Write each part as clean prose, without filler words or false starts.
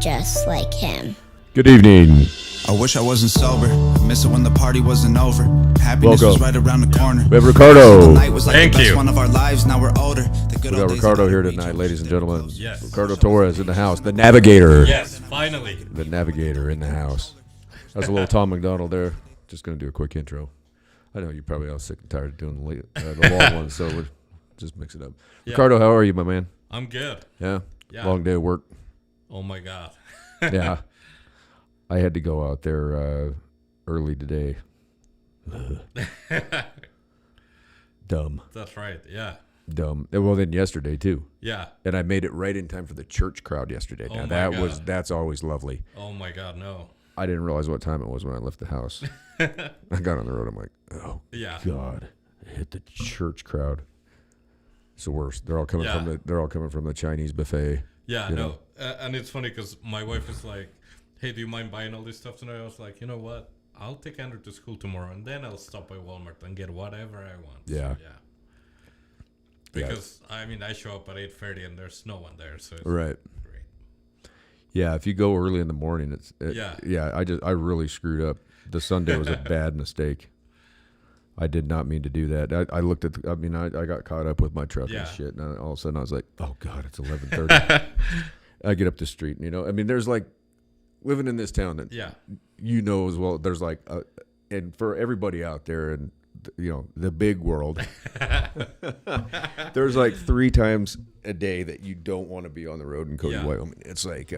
just like him. Good evening. I wish I wasn't sober. I miss it when the party wasn't over. Happiness Welcome. was right around the corner. We have Ricardo. The night was like Thank the best you. one of our lives. Now we're older. The good We old got days Ricardo of the here beach. tonight, ladies and gentlemen. Yes. Ricardo Torres in the house. The Navigator. Yes, finally. The Navigator in the house. That's a little Tom McDonald there. Just going to do a quick intro. I know you're probably all sick and tired of doing the long ones, so we'll just mix it up. Yeah. Ricardo, how are you, my man? I'm good. Yeah? Yeah. Long day of work. Oh my God. Yeah. I had to go out there early today. Dumb. That's right. Yeah. Dumb. Well, then yesterday, too. Yeah. And I made it right in time for the church crowd yesterday. Oh Now, my God. that's always lovely. Oh my God. No. I didn't realize what time it was when I left the house. I got on the road. I'm like, oh, Yeah. God. I hit the church crowd. It's the worst. They're all coming Yeah. from the Chinese buffet. Yeah. You No. know? And it's funny because my wife is like, "Hey, do you mind buying all this stuff tonight?" I was like, "You know what? I'll take Andrew to school tomorrow, and then I'll stop by Walmart and get whatever I want." Yeah. So, yeah. Because I mean, I show up at 8:30 and there's no one there, so it's Right. great. Yeah, if you go early in the morning, Yeah. I really screwed up. The Sunday was a bad mistake. I did not mean to do that. I looked at I got caught up with my truck Yeah. and shit, and all of a sudden I was like, oh God, it's 11:30. I get up the street, and there's like living in this town that Yeah. you know as well. There's like, and for everybody out there and the big world, there's like 3 times a day that you don't want to be on the road in Cody, Yeah. Wyoming. It's like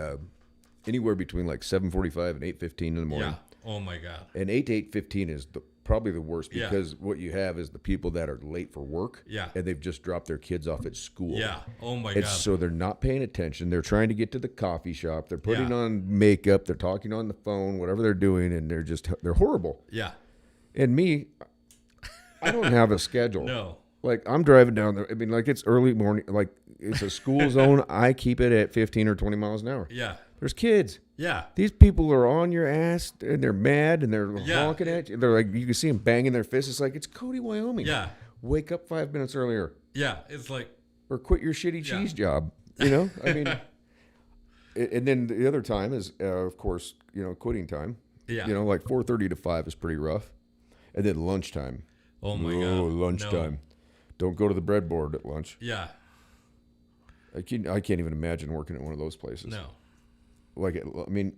anywhere between like 7:45 and 8:15 in the morning. Yeah. Oh my God. And 8 to 8:15 is probably the worst Yeah. because what you have is the people that are late for work. Yeah. And they've just dropped their kids off at school. Yeah. Oh my And God. so they're not paying attention. They're trying to get to the coffee shop. They're putting Yeah. on makeup. They're talking on the phone, whatever they're doing, and they're horrible. Yeah. And me, I don't have a schedule. No. Like I'm driving down there. I mean, like it's early morning. Like it's a school zone. I keep it at 15 or 20 miles an hour. Yeah. There's kids. Yeah. These people are on your ass and they're mad and they're Yeah. honking at you. They're like, you can see them banging their fists. It's like, it's Cody, Wyoming. Yeah. Wake up 5 minutes earlier Yeah. It's like, or quit your shitty Yeah. cheese job. I mean, and then the other time is, of course, quitting time. yeah. Like 4:30 to 5 is pretty rough. And then lunchtime. Oh my God. Lunchtime. No. Don't go to the breadboard at lunch. Yeah. I can't even imagine working at one of those places. No. Like,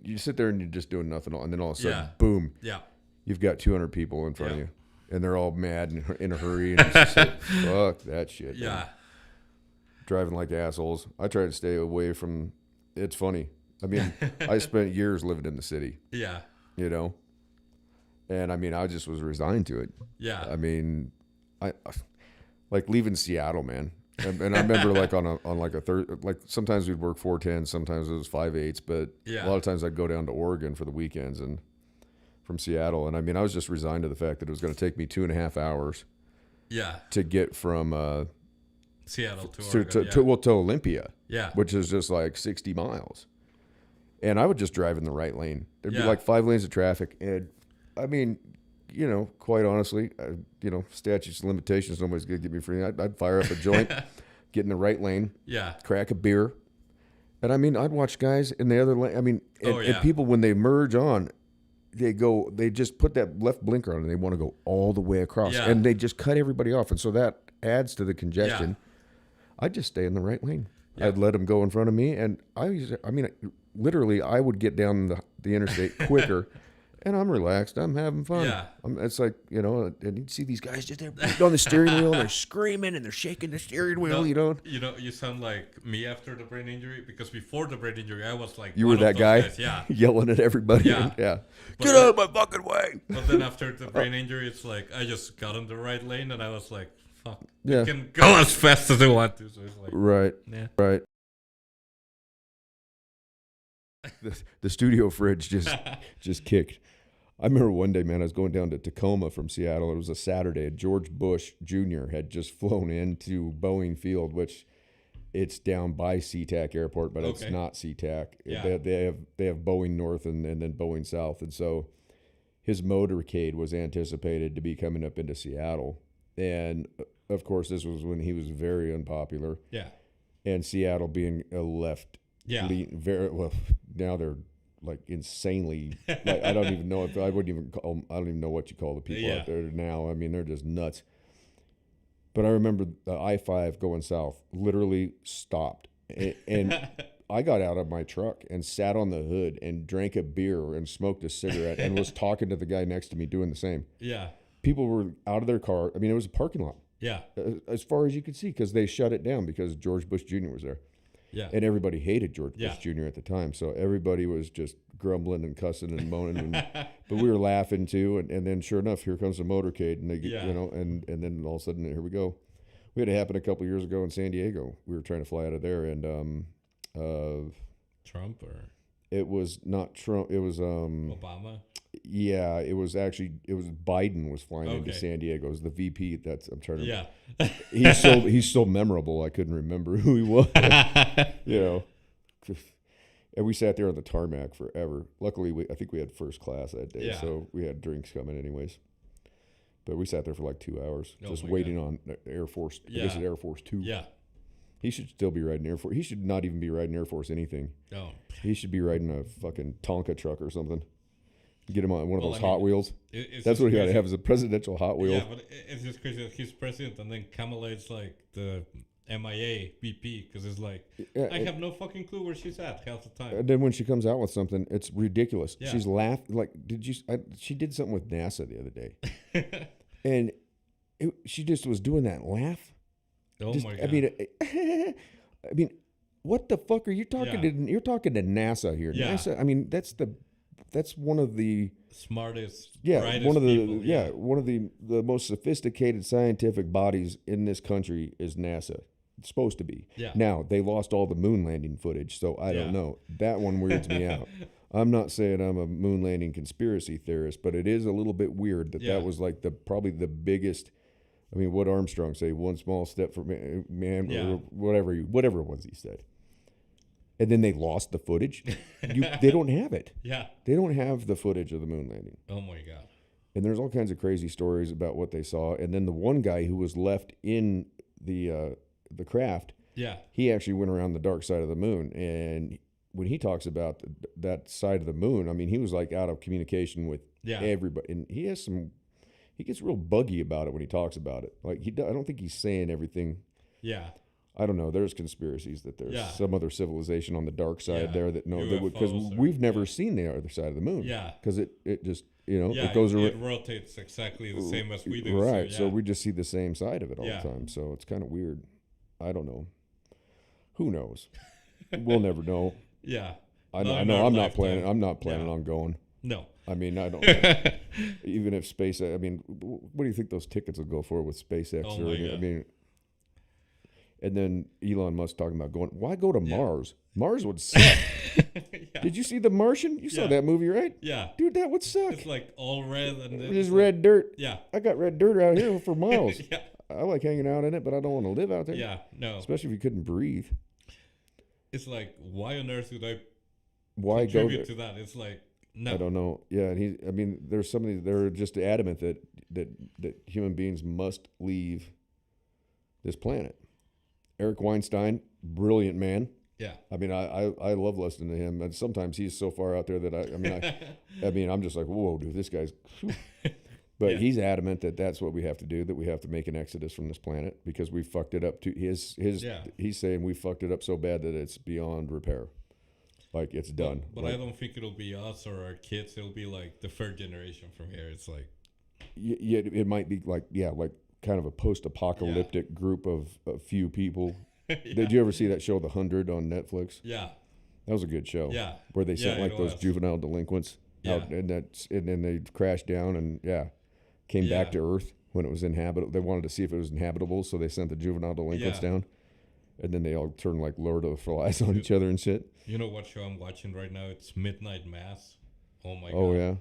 you sit there and you're just doing nothing, and then all of a sudden, Yeah. boom, Yeah. you've got 200 people in front of Yeah. you, and they're all mad and in a hurry, and it's just like, fuck that shit. man. Yeah. Driving like assholes. I try to stay away from. It's funny. I mean, I spent years living in the city, Yeah. and I just was resigned to it. Yeah. I mean, I like leaving Seattle, man. And I remember like on like a third, like sometimes we'd work 410, sometimes it was 5/8, but Yeah. a lot of times I'd go down to Oregon for the weekends and from Seattle. And I was just resigned to the fact that it was going to take me 2.5 hours Yeah. to get from Seattle to to, Oregon. to Olympia, Yeah. which is just like 60 miles. And I would just drive in the right lane. There'd be Yeah. like 5 lanes of traffic. And quite honestly, statutes and limitations, nobody's going to get me free. I'd fire up a joint, get in the right lane, Yeah. crack a beer. And I'd watch guys in the other lane. Oh, yeah. And people, when they merge on, they just put that left blinker on and they want to go all the way across. Yeah. And they just cut everybody off. And so that adds to the congestion. I'd just stay in the right lane. Yeah. I'd let them go in front of me. And literally, I would get down the interstate quicker. And I'm relaxed. I'm having fun. Yeah. It's like, and you see these guys just there on the steering wheel and they're screaming and they're shaking the steering wheel, You sound like me after the brain injury, because before the brain injury, I was like, You one were of that those guy guys. Yeah. yelling at everybody. Yeah. Yeah. But Get out of my fucking way. But then after the brain injury, it's like I just got in the right lane and I was like, fuck, Yeah. I can go as fast as I want to. So it's like, Right. yeah. Right. The studio fridge just kicked. I remember one day, man, I was going down to Tacoma from Seattle. It was a Saturday. And George Bush Jr. had just flown into Boeing Field, which it's down by SeaTac Airport, but it's Okay. not SeaTac. Yeah. They have Boeing North and then Boeing South. And so his motorcade was anticipated to be coming up into Seattle. And, of course, this was when he was very unpopular. Yeah. And Seattle being a left Yeah. very well. Now they're like insanely. Like, I don't even know if I wouldn't even call 'em- I don't even know what you call the people Yeah. out there now. I mean, they're just nuts. But I remember the I-5 going south literally stopped, and I got out of my truck and sat on the hood and drank a beer and smoked a cigarette and was talking to the guy next to me doing the same. Yeah. People were out of their car. I mean, it was a parking lot Yeah. as far as you could see because they shut it down because George Bush Jr. was there. Yeah. And everybody hated George Yeah. Bush Jr. at the time. So everybody was just grumbling and cussing and moaning. But we were laughing too. And then sure enough, here comes the motorcade. And they get, Yeah. you know, and then all of a sudden, here we go. We had it happen a couple years ago in San Diego. We were trying to fly out of there. And Trump or it was not Trump. It was, Obama? yeah, it was Biden was flying into Okay. San Diego. It was the VP. I'm trying to, Yeah. he's so memorable. I couldn't remember who he was. You know, and we sat there on the tarmac forever. Luckily, I think we had first class that day, Yeah. so we had drinks coming anyways. But we sat there for like 2 hours, Oh just my waiting on Air Force. I guess Yeah. it's Air Force 2. Yeah. He should still be riding Air Force. He should not even be riding Air Force anything. Oh. He should be riding a fucking Tonka truck or something. Get him on one of Well, those I mean, Hot Wheels. It's That's just what he got to crazy. have is a presidential Hot Wheel. Yeah, but it's just crazy that he's president and then Kamala is like the MIA VP because it's like, Yeah, I have no fucking clue where she's at half the time. And then when she comes out with something, it's ridiculous. Yeah. She's laughing. Like, she did something with NASA the other day. And she just was doing that laugh. Oh Just- my god. I mean, I mean, what the fuck are you talking Yeah. to? You're talking to NASA here. Yeah. NASA. I mean, that's one of the Smartest, one of the people. one of the most sophisticated scientific bodies in this country is NASA. It's supposed to be. Yeah. Now they lost all the moon landing footage, so I don't Yeah. know. That one weirds me out. I'm not saying I'm a moon landing conspiracy theorist, but it is a little bit weird that Yeah. that was like probably the biggest. I mean, what Armstrong say? One small step for man, Yeah. or whatever it was he said. And then they lost the footage. They don't have it. Yeah. They don't have the footage of the moon landing. Oh my god. And there's all kinds of crazy stories about what they saw. And then the one guy who was left in the craft, Yeah. he actually went around the dark side of the moon. And when he talks about that side of the moon, I mean, he was like out of communication with Yeah. everybody. And he gets real buggy about it when he talks about it. Like I don't think he's saying everything. Yeah. I don't know. There's conspiracies that there's Yeah. some other civilization on the dark side Yeah. there that because UFOs or- we've never yeah. seen the other side of the moon. Yeah. Because it just Yeah. it goes around. It rotates exactly the same as we do. Right. So, So yeah. we just see the same side of it all Yeah. the time. So it's kind of weird. I don't know. Who knows? We'll never know. Yeah. I Not in know. our I'm not lifetime. planning. I'm not planning Yeah. on going. No. I mean, I don't. Even if SpaceX. I mean, what do you think those tickets will go for with SpaceX? Oh or my anything? I God. mean, and then Elon Musk talking about going. Why go to Yeah. Mars? Mars would suck. Yeah. Did you see The Martian? You saw Yeah. that movie, right? Yeah. Dude, that would suck. It's like all red and It's it's just like- red dirt. Yeah. I got red dirt out here for miles. Yeah. I like hanging out in it, but I don't want to live out there. Yeah. No. Especially if you couldn't breathe. It's like, why on earth would I Why go contribute there? to that? It's like, no. I don't know. Yeah, and I mean, there's somebody. They're just adamant that human beings must leave this planet. Eric Weinstein, brilliant man. Yeah. I mean, I love listening to him, and sometimes he's so far out there that I mean, I'm just like, whoa, dude, this guy's. Whew. But Yeah. he's adamant that that's what we have to do. That we have to make an exodus from this planet because we fucked it up. His. Yeah. He's saying we fucked it up so bad that it's beyond repair. Like it's done. But Like, I don't think it'll be us or our kids. It'll be like the third generation from here. It's like, Yeah, it might be like kind of a post-apocalyptic group of a few people. yeah. Did you ever see that show, The 100, on Netflix? Yeah. That was a good show. Yeah. Where they sent Yeah, like it those was. juvenile delinquents out, Yeah. and then they crashed down and came back Yeah. to Earth when it was inhabitable. They wanted to see if it was inhabitable, so they sent the juvenile delinquents Yeah. down, and then they all turned like Lord of the Flies on each other and shit. You know what show I'm watching right now? It's Midnight Mass. Oh my god. Oh yeah,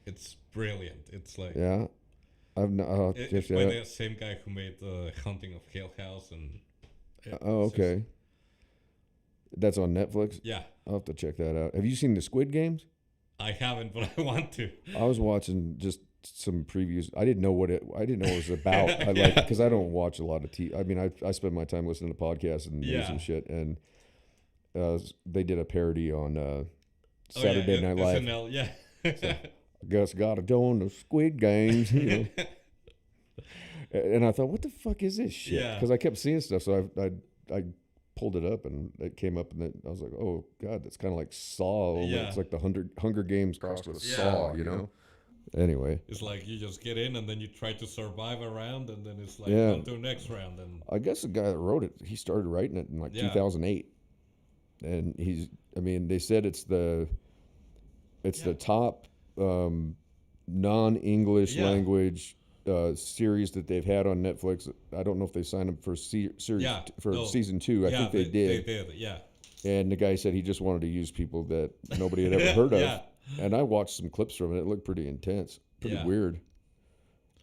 It's brilliant. It's like yeah. I've not. it's by the same guy who made the Haunting of Hill House and. Oh it's just- okay. That's on Netflix. yeah, I'll have to check that out. Have you seen the Squid Games? I haven't, but I want to. I was watching just some previews. I didn't know what it was about. I like because I don't watch a lot of TV. I mean, I spend my time listening to podcasts and news Yeah. and shit. And they did a parody on Saturday Night Live. SNL, yeah. I guess gotta join the Squid Games, you know. And I thought, what the fuck is this shit? Yeah. Because I kept seeing stuff, so I pulled it up, and it came up, and then I was like, oh god, that's kind of like Saw. Yeah. It's like the Hunger Games crossed with Yeah. Saw, you know. Anyway, It's like you just get in and then you try to survive a round, and then it's like Yeah. on to the next round. And I guess the guy that wrote it, he started writing it in like Yeah. 2008, and they said it's the top non-English Yeah. language series that they've had on Netflix. I don't know if they signed up for series Yeah. No. season 2. I yeah, think they did. They did, yeah. And the guy said he just wanted to use people that nobody had ever heard of. Yeah. And I watched some clips from it. It looked pretty intense, pretty Yeah. weird.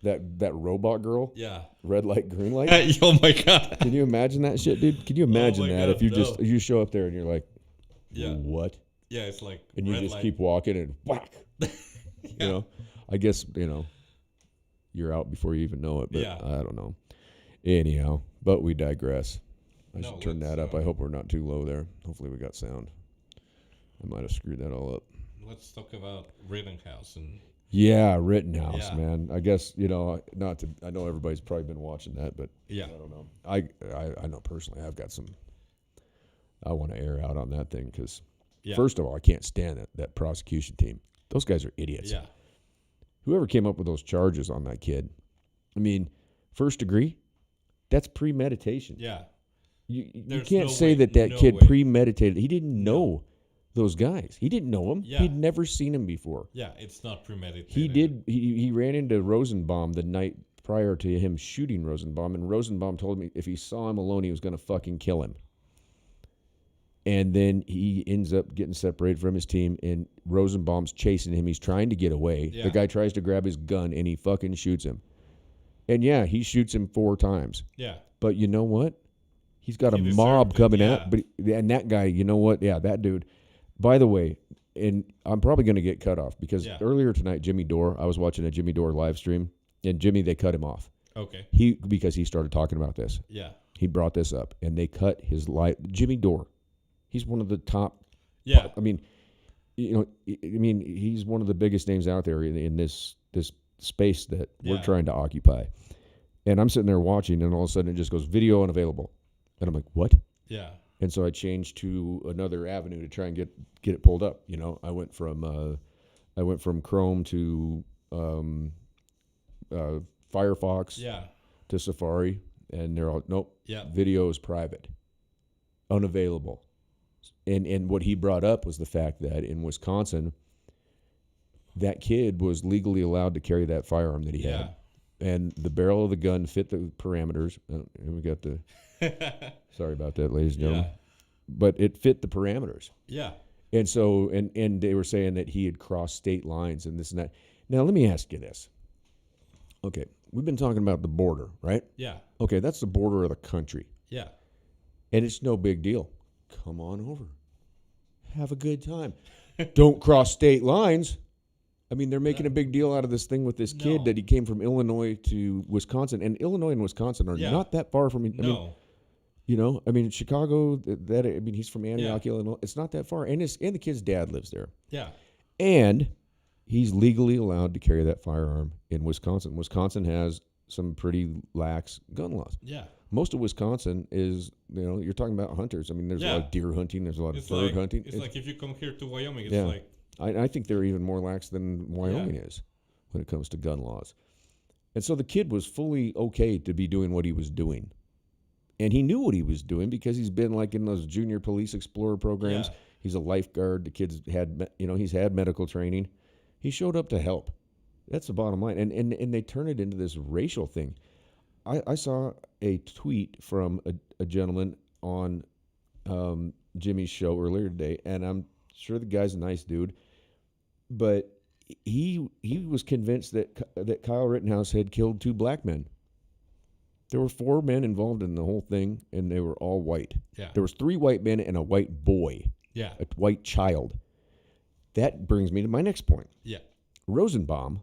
That robot girl, Yeah. red light, green light. Oh my god. Can you imagine that shit, dude? Can you imagine my that God, if you no. you show up there and you're like, Yeah. what? Yeah, it's like And you red just light. keep walking and whack. Yeah. You know, I guess, you're out before you even know it, but Yeah. I don't know. Anyhow, but we digress. I No, should turn let's, that up. I hope we're not too low there. Hopefully we got sound. I might have screwed that all up. Let's talk about Rittenhouse and Yeah, Rittenhouse, Yeah. man. I guess, I know everybody's probably been watching that, but yeah. I don't know. I know personally I've got I want to air out on that thing because, Yeah. first of all, I can't stand that prosecution team. Those guys are idiots. Yeah. Whoever came up with those charges on that kid, I mean, first degree, that's premeditation. Yeah. You There's can't no say way- that no kid way. premeditated. He didn't know those guys. He didn't know them. Yeah. He'd never seen them before. Yeah, it's not premeditated. He did. He ran into Rosenbaum the night prior to him shooting Rosenbaum, and Rosenbaum told me if he saw him alone, he was going to fucking kill him. And then he ends up getting separated from his team, and Rosenbaum's chasing him. He's trying to get away. Yeah. The guy tries to grab his gun, and he fucking shoots him. And yeah, he shoots him 4 times. Yeah. But you know what? He's got He a deserved mob it, coming yeah. out. And that guy, you know what? Yeah, that dude. By the way, and I'm probably going to get cut off because Yeah. earlier tonight, I was watching a Jimmy Dore live stream, and they cut him off. Okay. Because he started talking about this. Yeah. He brought this up, and they cut his live. Jimmy Dore, he's one of the top. Yeah. I mean, he's one of the biggest names out there in this space that we're Yeah. trying to occupy. And I'm sitting there watching, and all of a sudden it just goes video unavailable, and I'm like, what? Yeah. And so I changed to another avenue to try and get it pulled up. I went from Chrome to Firefox Yeah. to Safari, and they're all nope. Yeah. Video is private, unavailable. And what he brought up was the fact that in Wisconsin, that kid was legally allowed to carry that firearm that he Yeah. had, and the barrel of the gun fit the parameters. And we got the sorry about that, ladies and gentlemen, Yeah. but it fit the parameters. Yeah. And so, and they were saying that he had crossed state lines and this and that. Now, let me ask you this. Okay, we've been talking about the border, right? Yeah. Okay, that's the border of the country. Yeah. And it's no big deal. Come on over. Have a good time. Don't cross state lines. I mean, they're making a big deal out of this thing with this kid No. that he came from Illinois to Wisconsin. And Illinois and Wisconsin are Yeah. not that far from No. Chicago, he's from Antioch, Illinois. It's not that far. And the kid's dad lives there. Yeah. And he's legally allowed to carry that firearm in Wisconsin. Wisconsin has some pretty lax gun laws. Yeah. Most of Wisconsin is, you're talking about hunters. I mean, there's a lot of deer hunting. There's a lot of bird hunting. It's like if you come here to Wyoming, it's Yeah. like I think they're even more lax than Wyoming is when it comes to gun laws. And so the kid was fully okay to be doing what he was doing. And he knew what he was doing because he's been like in those junior police explorer programs. Yeah. He's a lifeguard. The kid's he's had medical training. He showed up to help. That's the bottom line. And they turn it into this racial thing. I saw a tweet from a gentleman on Jimmy's show earlier today, and I'm sure the guy's a nice dude, but he was convinced that Kyle Rittenhouse had killed 2 black men. There were 4 men involved in the whole thing, and they were all white. Yeah. There was 3 white men and a white boy, Yeah. a white child. That brings me to my next point. Yeah. Rosenbaum,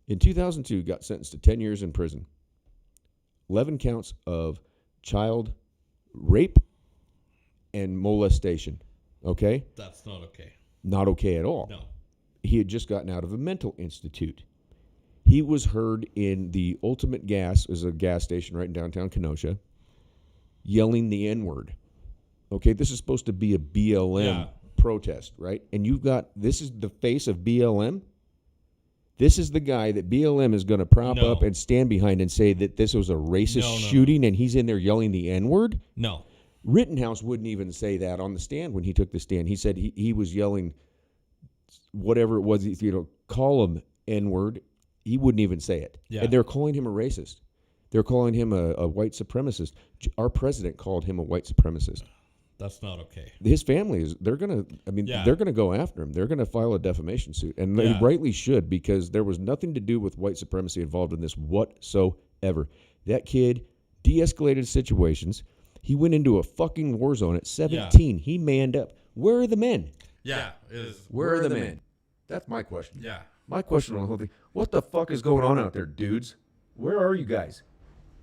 in 2002, got sentenced to 10 years in prison. 11 counts of child rape and molestation. Okay? That's not okay. Not okay at all. No. He had just gotten out of a mental institute. He was heard in the Ultimate Gas, is a gas station right in downtown Kenosha, yelling the N-word. Okay, this is supposed to be a BLM protest, right? And this is the face of BLM. This is the guy that BLM is going to prop up and stand behind and say that this was a racist shooting and he's in there yelling the N-word? No. Rittenhouse wouldn't even say that on the stand when he took the stand. He said he was yelling whatever it was, call him N-word. He wouldn't even say it. Yeah. And they're calling him a racist. They're calling him a white supremacist. Our president called him a white supremacist. That's not okay. His family they're going to go after him. They're going to file a defamation suit. And they rightly should, because there was nothing to do with white supremacy involved in this whatsoever. That kid de-escalated situations. He went into a fucking war zone at 17. He manned up. Where are the men? Yeah. Where are the men? That's my question. Yeah. My question on the whole thing, what the fuck is going on out there, dudes? Where are you guys?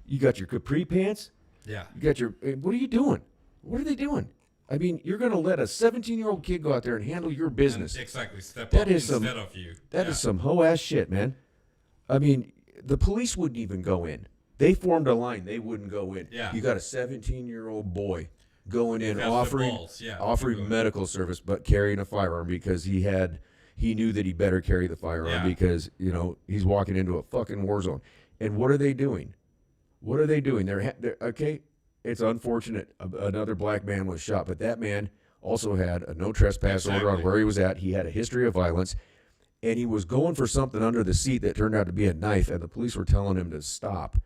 You got your capri pants? Yeah. You got your, what are you doing? What are they doing? I mean, you're going to let a 17-year-old kid go out there and handle your business. And exactly. Step That up is instead of you. That is some hoe-ass shit, man. I mean, the police wouldn't even go in. They formed a line. They wouldn't go in. Yeah. You got a 17-year-old boy going in offering balls, medical service but carrying a firearm because he knew that he better carry the firearm because, he's walking into a fucking war zone. And what are they doing? What are they doing? They're okay, it's unfortunate another black man was shot, but that man also had a no trespass order on where he was at. He had a history of violence, and he was going for something under the seat that turned out to be a knife, and the police were telling him to stop.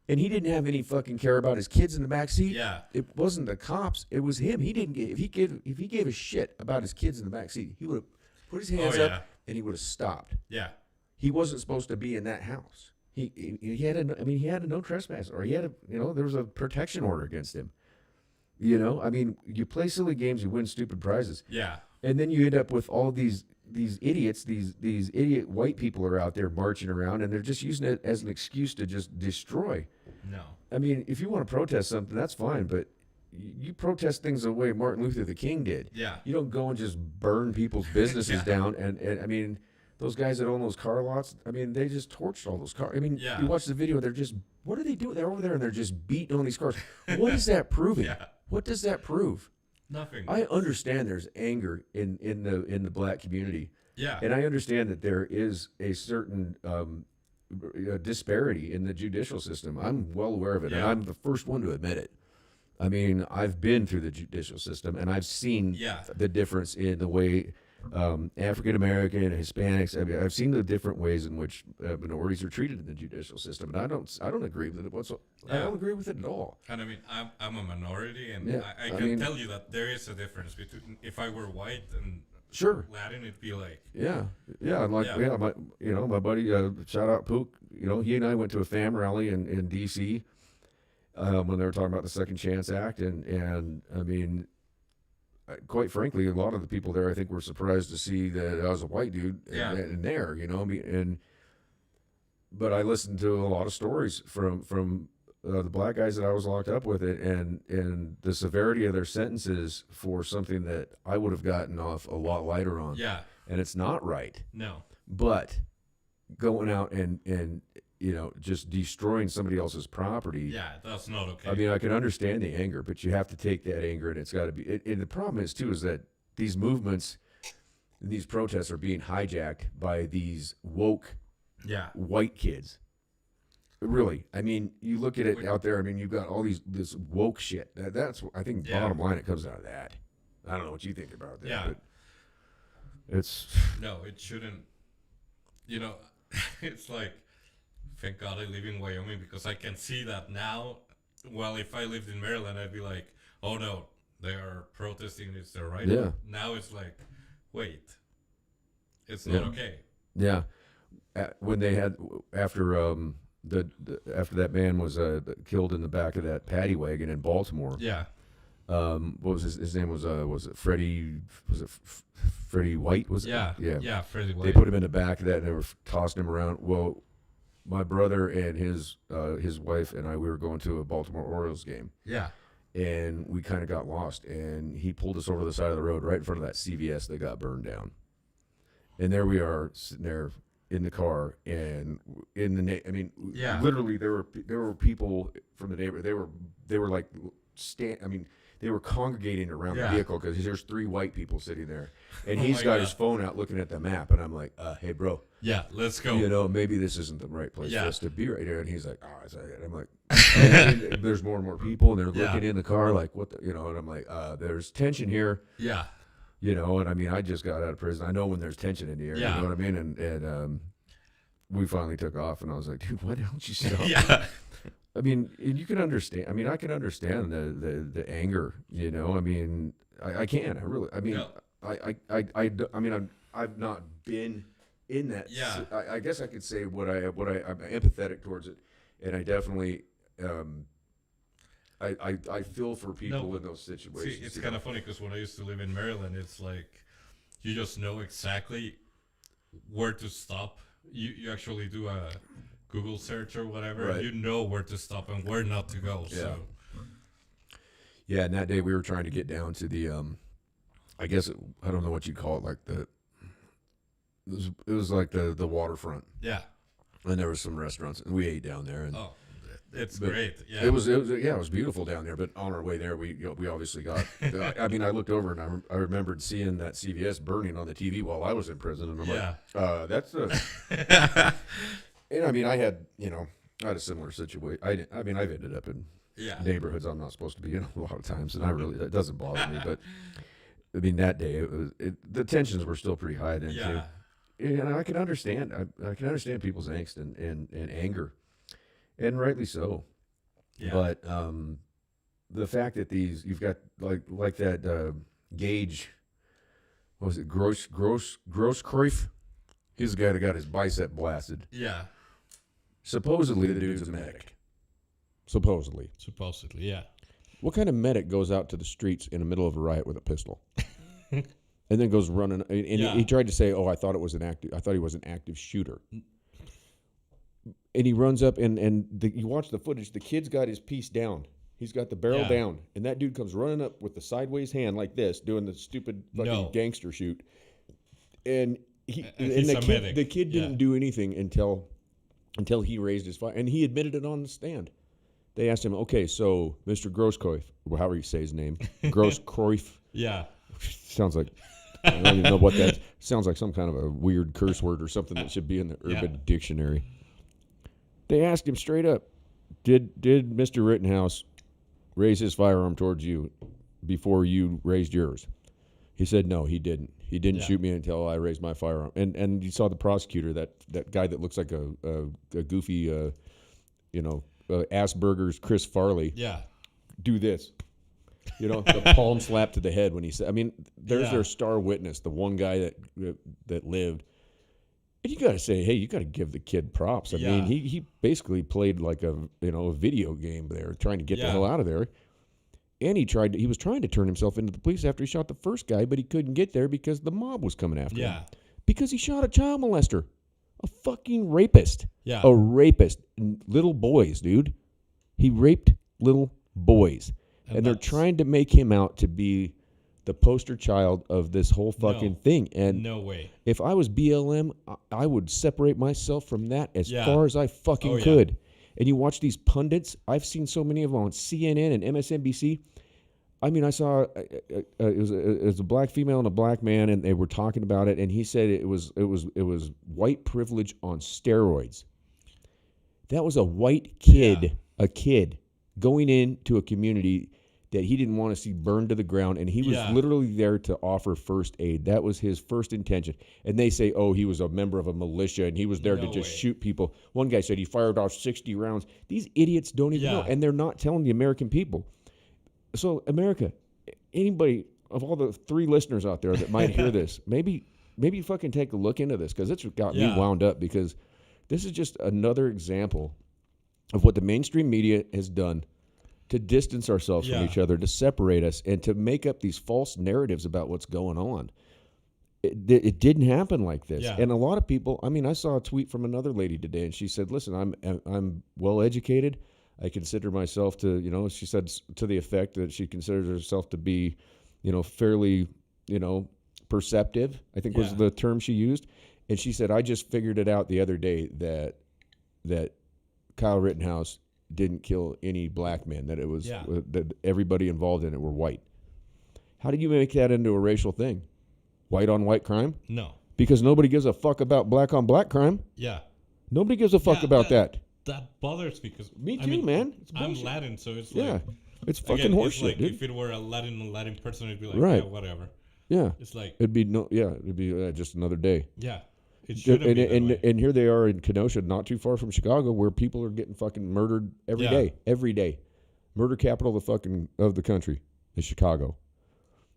And he didn't have any fucking care about his kids in the back seat. Yeah. It wasn't the cops. It was him. He didn't if he gave a shit about his kids in the back seat, he would have put his hands up and he would have stopped. Yeah. He wasn't supposed to be in that house. He had a no trespass, or he had there was a protection order against him. You play silly games, you win stupid prizes. Yeah. And then you end up with all these idiots, these idiot white people are out there marching around, and they're just using it as an excuse to just destroy. No. I mean, if you want to protest something, that's fine, but you protest things the way Martin Luther the King did. Yeah. You don't go and just burn people's businesses down. And I mean, those guys that own those car lots, I mean, they just torched all those cars. I mean, you watch the video, they're just, what are they doing? They're over there and they're just beating on these cars. What is that proving? What does that prove? Nothing. I understand there's anger in the black community. Yeah. And I understand that there is a certain disparity in the judicial system. I'm well aware of it, and I'm the first one to admit it. I mean, I've been through the judicial system, and I've seen the difference in the way African American, Hispanics. I mean, I've seen the different ways in which minorities are treated in the judicial system, and I don't agree with it whatsoever. I don't agree with it at all. And I mean, I'm a minority, and I can tell you that there is a difference between if I were white and Latin, it'd be like my buddy, shout out Pook. He and I went to a FAM rally in D.C. When they were talking about the Second Chance Act, and I mean, quite frankly, a lot of the people there, I think, were surprised to see that I was a white dude in there, but I listened to a lot of stories from the black guys that I was locked up with, and the severity of their sentences for something that I would have gotten off a lot lighter on. Yeah. And it's not right. No. But going out and just destroying somebody else's property. Yeah, that's not okay. I mean, I can understand the anger, but you have to take that anger, and it's got to be. And the problem is too is that these movements, these protests are being hijacked by these woke, white kids. Really, I mean, you look at it out there. I mean, you've got all this woke shit. That's I think bottom line, it comes out of that. I don't know what you think about that. Yeah, but it's no, it shouldn't. It's like, thank God I live in Wyoming because I can see that now. Well, if I lived in Maryland, I'd be like, oh no, they are protesting. It's their right. Yeah. Now it's like, wait, it's not okay. Yeah. When they had after after that man was killed in the back of that paddy wagon in Baltimore. Yeah. What was his name? Was it Freddie? Was it Freddie White? Was it? Yeah, Freddie White. They put him in the back of that and they were tossing him around. Well, my brother and his wife and I, we were going to a Baltimore Orioles game. Yeah. and we kind of got lost. And he pulled us over to the side of the road right in front of that CVS that got burned down. And there we are sitting there in the car, and in the literally there were people from the neighborhood. They were like they were congregating around the vehicle because there's 3 white people sitting there, and he's got his phone out looking at the map, and I'm like, hey bro, let's go. Maybe this isn't the right place for us to be right here. And he's like, oh, is that it? I'm like, and there's more and more people, and they're looking in the car like, what the, and I'm like, there's tension here. Yeah. And I mean, I just got out of prison. I know when there's tension in the air. Yeah. You know what I mean? And we finally took off, and I was like, dude, why don't you stop? Yeah. I mean, and you can understand. I mean, I can understand the anger. I mean, I can. I really. I mean, yeah. I mean, I've not been in that. Yeah. I guess I could say I'm empathetic towards it, and I definitely. I feel for people in those situations. See, it's kind of funny because when I used to live in Maryland, it's like you just know exactly where to stop. You actually do a Google search or whatever. Right. You know where to stop and where not to go. Yeah. So. Yeah, and that day we were trying to get down to the, I guess I don't know what you call it, like it was like the waterfront. Yeah. And there was some restaurants, and we ate down there. And it's great. Yeah. It was beautiful down there. But on our way there, we obviously got. I mean, I looked over and I remembered seeing that CVS burning on the TV while I was in prison, and I'm like, that's a. And I mean, I had a similar situation. I mean, I've ended up in neighborhoods I'm not supposed to be in a lot of times, and that doesn't bother me. But I mean, that day the tensions were still pretty high then too. And I can understand. I can understand people's angst and anger, and rightly so. Yeah. But the fact that you've got like that Gage, what was it, Grosskreutz? He's the guy that got his bicep blasted. Yeah. Supposedly the dude's a medic. Supposedly, yeah. What kind of medic goes out to the streets in the middle of a riot with a pistol? And then goes running, and he tried to say, "Oh, I thought he was an active shooter." And he runs up, and you watch the footage. The kid's got his piece down. He's got the barrel down, and that dude comes running up with the sideways hand like this, doing the stupid fucking gangster shoot. And the kid didn't do anything until he raised his fire, and he admitted it on the stand. They asked him, "Okay, so Mr. Grosskreutz, or however you say his name, Grosskreutz." Yeah. Sounds like. I don't even know what that sounds like. Some kind of a weird curse word or something that should be in the Urban Dictionary. They asked him straight up, "Did Mr. Rittenhouse raise his firearm towards you before you raised yours?" He said, "No, he didn't. He didn't shoot me until I raised my firearm." And you saw the prosecutor, that guy that looks like a goofy, Asperger's Chris Farley. Yeah. Do this. The palm slap to the head when he said, I mean, there's their star witness, the one guy that lived. And you got to say, hey, you got to give the kid props. I mean, he basically played like a video game there, trying to get the hell out of there. And he was trying to turn himself into the police after he shot the first guy, but he couldn't get there because the mob was coming after him. Because he shot a child molester, a fucking rapist. Yeah. A rapist. Little boys, dude. He raped little boys. And they're trying to make him out to be the poster child of this whole fucking thing. And no way. If I was BLM, I would separate myself from that as far as I fucking could. And you watch these pundits. I've seen so many of them on CNN and MSNBC. I mean, I saw it was a black female and a black man, and they were talking about it. And he said it was white privilege on steroids. That was a white kid, a kid going into a community that he didn't want to see burned to the ground, and he was literally there to offer first aid. That was his first intention. And they say, oh, he was a member of a militia, and he was there to just shoot people. One guy said he fired off 60 rounds. These idiots don't even know, and they're not telling the American people. So, America, anybody of all the 3 listeners out there that might hear this, maybe fucking take a look into this, because it's got me wound up, because this is just another example of what the mainstream media has done to distance ourselves from each other, to separate us, and to make up these false narratives about what's going on. It didn't happen like this. And a lot of people, I mean, I saw a tweet from another lady today, and she said, listen, I'm well educated. I consider myself to, you know, she said to the effect that she considers herself to be, you know, fairly, you know, perceptive, I think was the term she used. And she said, I just figured it out the other day that Kyle Rittenhouse didn't kill any black men, that it was that everybody involved in it were white. How do you make that into a racial thing? White on white crime? No. Because nobody gives a fuck about black on black crime. Yeah. Nobody gives a fuck about that. That bothers me because Me too, man. It's I'm bullshit. Latin, so it's Yeah. like It's fucking again, horseshit, it's like dude. if it were a Latin person, it'd be like, Right. yeah, whatever. Yeah. It's like, It'd be just another day. yeah, it shouldn't be that way. And here they are in Kenosha, not too far from Chicago, where people are getting fucking murdered every day. Every day. Murder capital of the country is Chicago.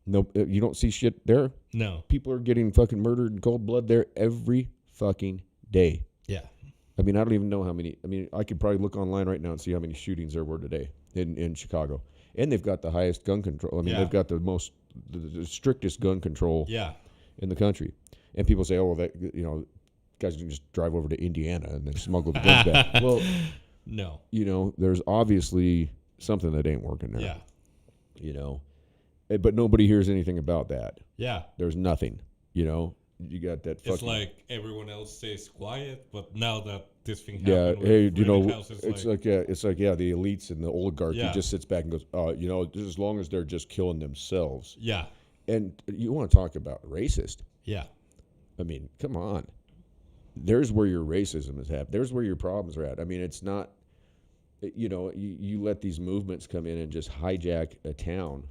No, you don't see shit there. No. People are getting fucking murdered in cold blood there every fucking day. Yeah. I mean, I don't even know how many. I mean, I could probably look online right now and see how many shootings there were today in Chicago. And they've got the highest gun control. I mean, they've got the strictest gun control in the country. And people say, oh, well, that, you know, guys can just drive over to Indiana and then smuggle the guns back. Well, no. You know, there's obviously something that ain't working there. Yeah. You know, but nobody hears anything about that. Yeah. There's nothing, you know. You got that fucking... It's like everyone else stays quiet, but now that this thing Yeah, happened hey, with you know, Rittenhouse, it's like the elites and the oligarchy just sits back and goes, you know, just as long as they're just killing themselves. Yeah. And you want to talk about racist? Yeah. I mean, come on. There's where your racism is happening. There's where your problems are at. I mean, it's not, you know, you let these movements come in and just hijack a town.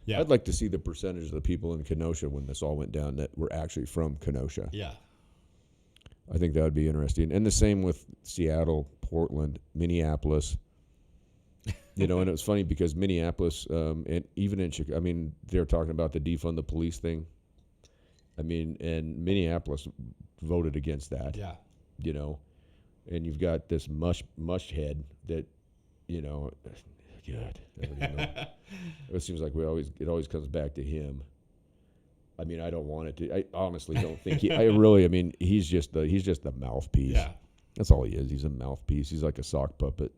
Yeah. I'd like to see the percentage of the people in Kenosha when this all went down that were actually from Kenosha. Yeah. I think that would be interesting. And the same with Seattle, Portland, Minneapolis. You know, and it was funny because Minneapolis, and even in Chicago, I mean, they're talking about the defund the police thing. I mean, and Minneapolis voted against that. Yeah. You know, and you've got this mush head that, you know, God, I don't even know. It seems like it always comes back to him. I mean, I don't want it to. I honestly don't think I mean, he's just the mouthpiece. Yeah. That's all he is. He's a mouthpiece. He's like a sock puppet.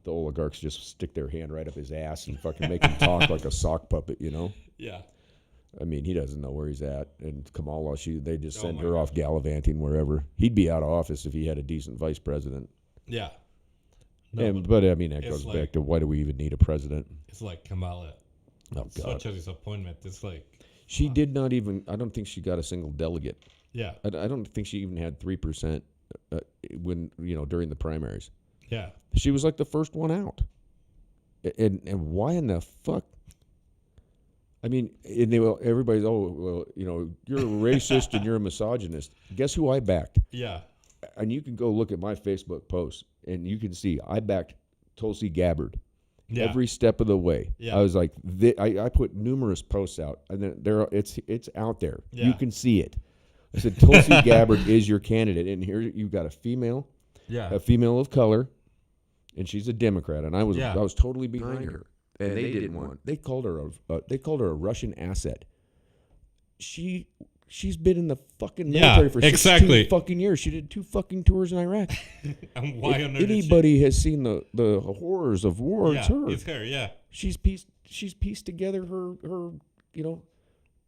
The oligarchs just stick their hand right up his ass and fucking make him talk like a sock puppet, you know? Yeah. I mean, he doesn't know where he's at. And Kamala, they just send her off gallivanting wherever. He'd be out of office if he had a decent vice president. Yeah. No, but I mean, that goes back to why do we even need a president? It's like Kamala. Oh, God. Such a disappointment. It's like... She did not even... I don't think she got a single delegate. Yeah. I don't think she even had 3% when, you know, during the primaries. Yeah. She was like the first one out. And why in the fuck? I mean, everybody's, well, you know, you're a racist and you're a misogynist. Guess who I backed? Yeah. And you can go look at my Facebook post, and you can see I backed Tulsi Gabbard every step of the way. Yeah. I was like, I put numerous posts out, and then it's out there. Yeah. You can see it. I said, Tulsi Gabbard is your candidate, and here you've got a female of color, and she's a Democrat, and I was totally behind her. And they didn't want. They called her a Russian asset. She's been in the fucking military for 16 fucking years. She did 2 fucking tours in Iraq. And why on earth anybody has seen the horrors of war, it's her. It's her, yeah. She's pieced together her you know,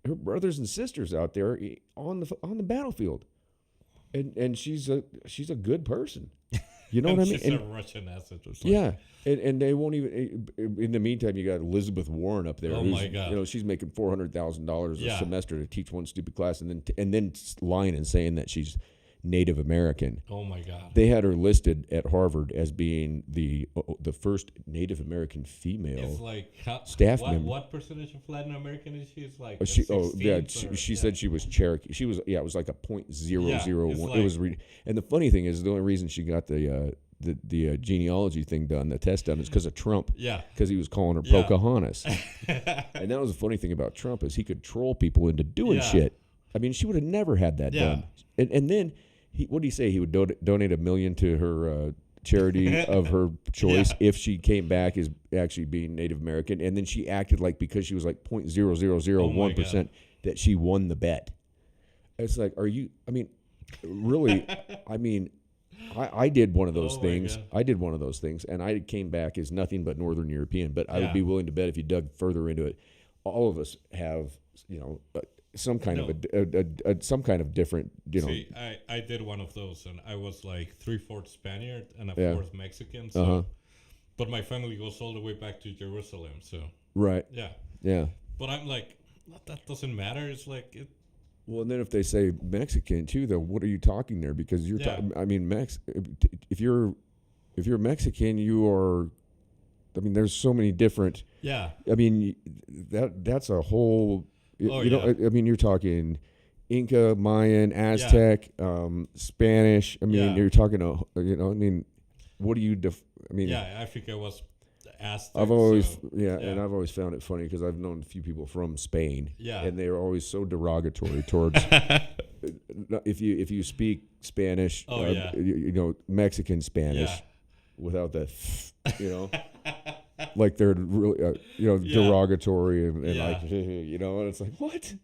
her brothers and sisters out there on the battlefield. And she's a good person. You know what I mean? She's a Russian asset. Yeah. And they won't even. In the meantime, you got Elizabeth Warren up there. Oh my God! You know, she's making $400,000 a semester to teach one stupid class, and then lying and saying that she's Native American. Oh my God! They had her listed at Harvard as being the first Native American female staff member. What percentage of Latin American is she? It's like she said she was Cherokee. She was it was like a .001. It was and the funny thing is the only reason she got the genealogy thing done, the test done, is because of Trump. Yeah. Because he was calling her Pocahontas. And that was the funny thing about Trump is he could troll people into doing shit. I mean, she would have never had that done. And then what did he say? He would donate $1 million to her charity of her choice if she came back as actually being Native American. And then she acted like because she was like 0.0001% that she won the bet. It's like, are you? I mean, really? I mean. I did one of those Oh my things. God. I did one of those things, and I came back as nothing but Northern European. But I would Yeah. be willing to bet if you dug further into it, all of us have, some kind of some kind of different, See, I did one of those, and I was like 3/4 Spaniard and a Yeah. fourth Mexican. So, Uh-huh. but my family goes all the way back to Jerusalem. So right, yeah, yeah. but I'm like, that doesn't matter. It's like Well, and then if they say Mexican too, though, what are you talking there? Because you're Yeah. talking. I mean, if you're Mexican, you are. I mean, there's so many different. yeah, I mean, that's a whole. Oh, you know, yeah. I mean, you're talking Inca, Mayan, Aztec, Spanish. I mean, Yeah. you're talking. I mean, what do you? I mean, yeah. Africa was Aztec. I've always, so, and I've always found it funny because I've known a few people from Spain, Yeah. and they are always so derogatory towards. if you speak Spanish, Oh, yeah. Mexican Spanish, Yeah. without the, like they're really, Yeah. derogatory and Yeah. like, and it's like what?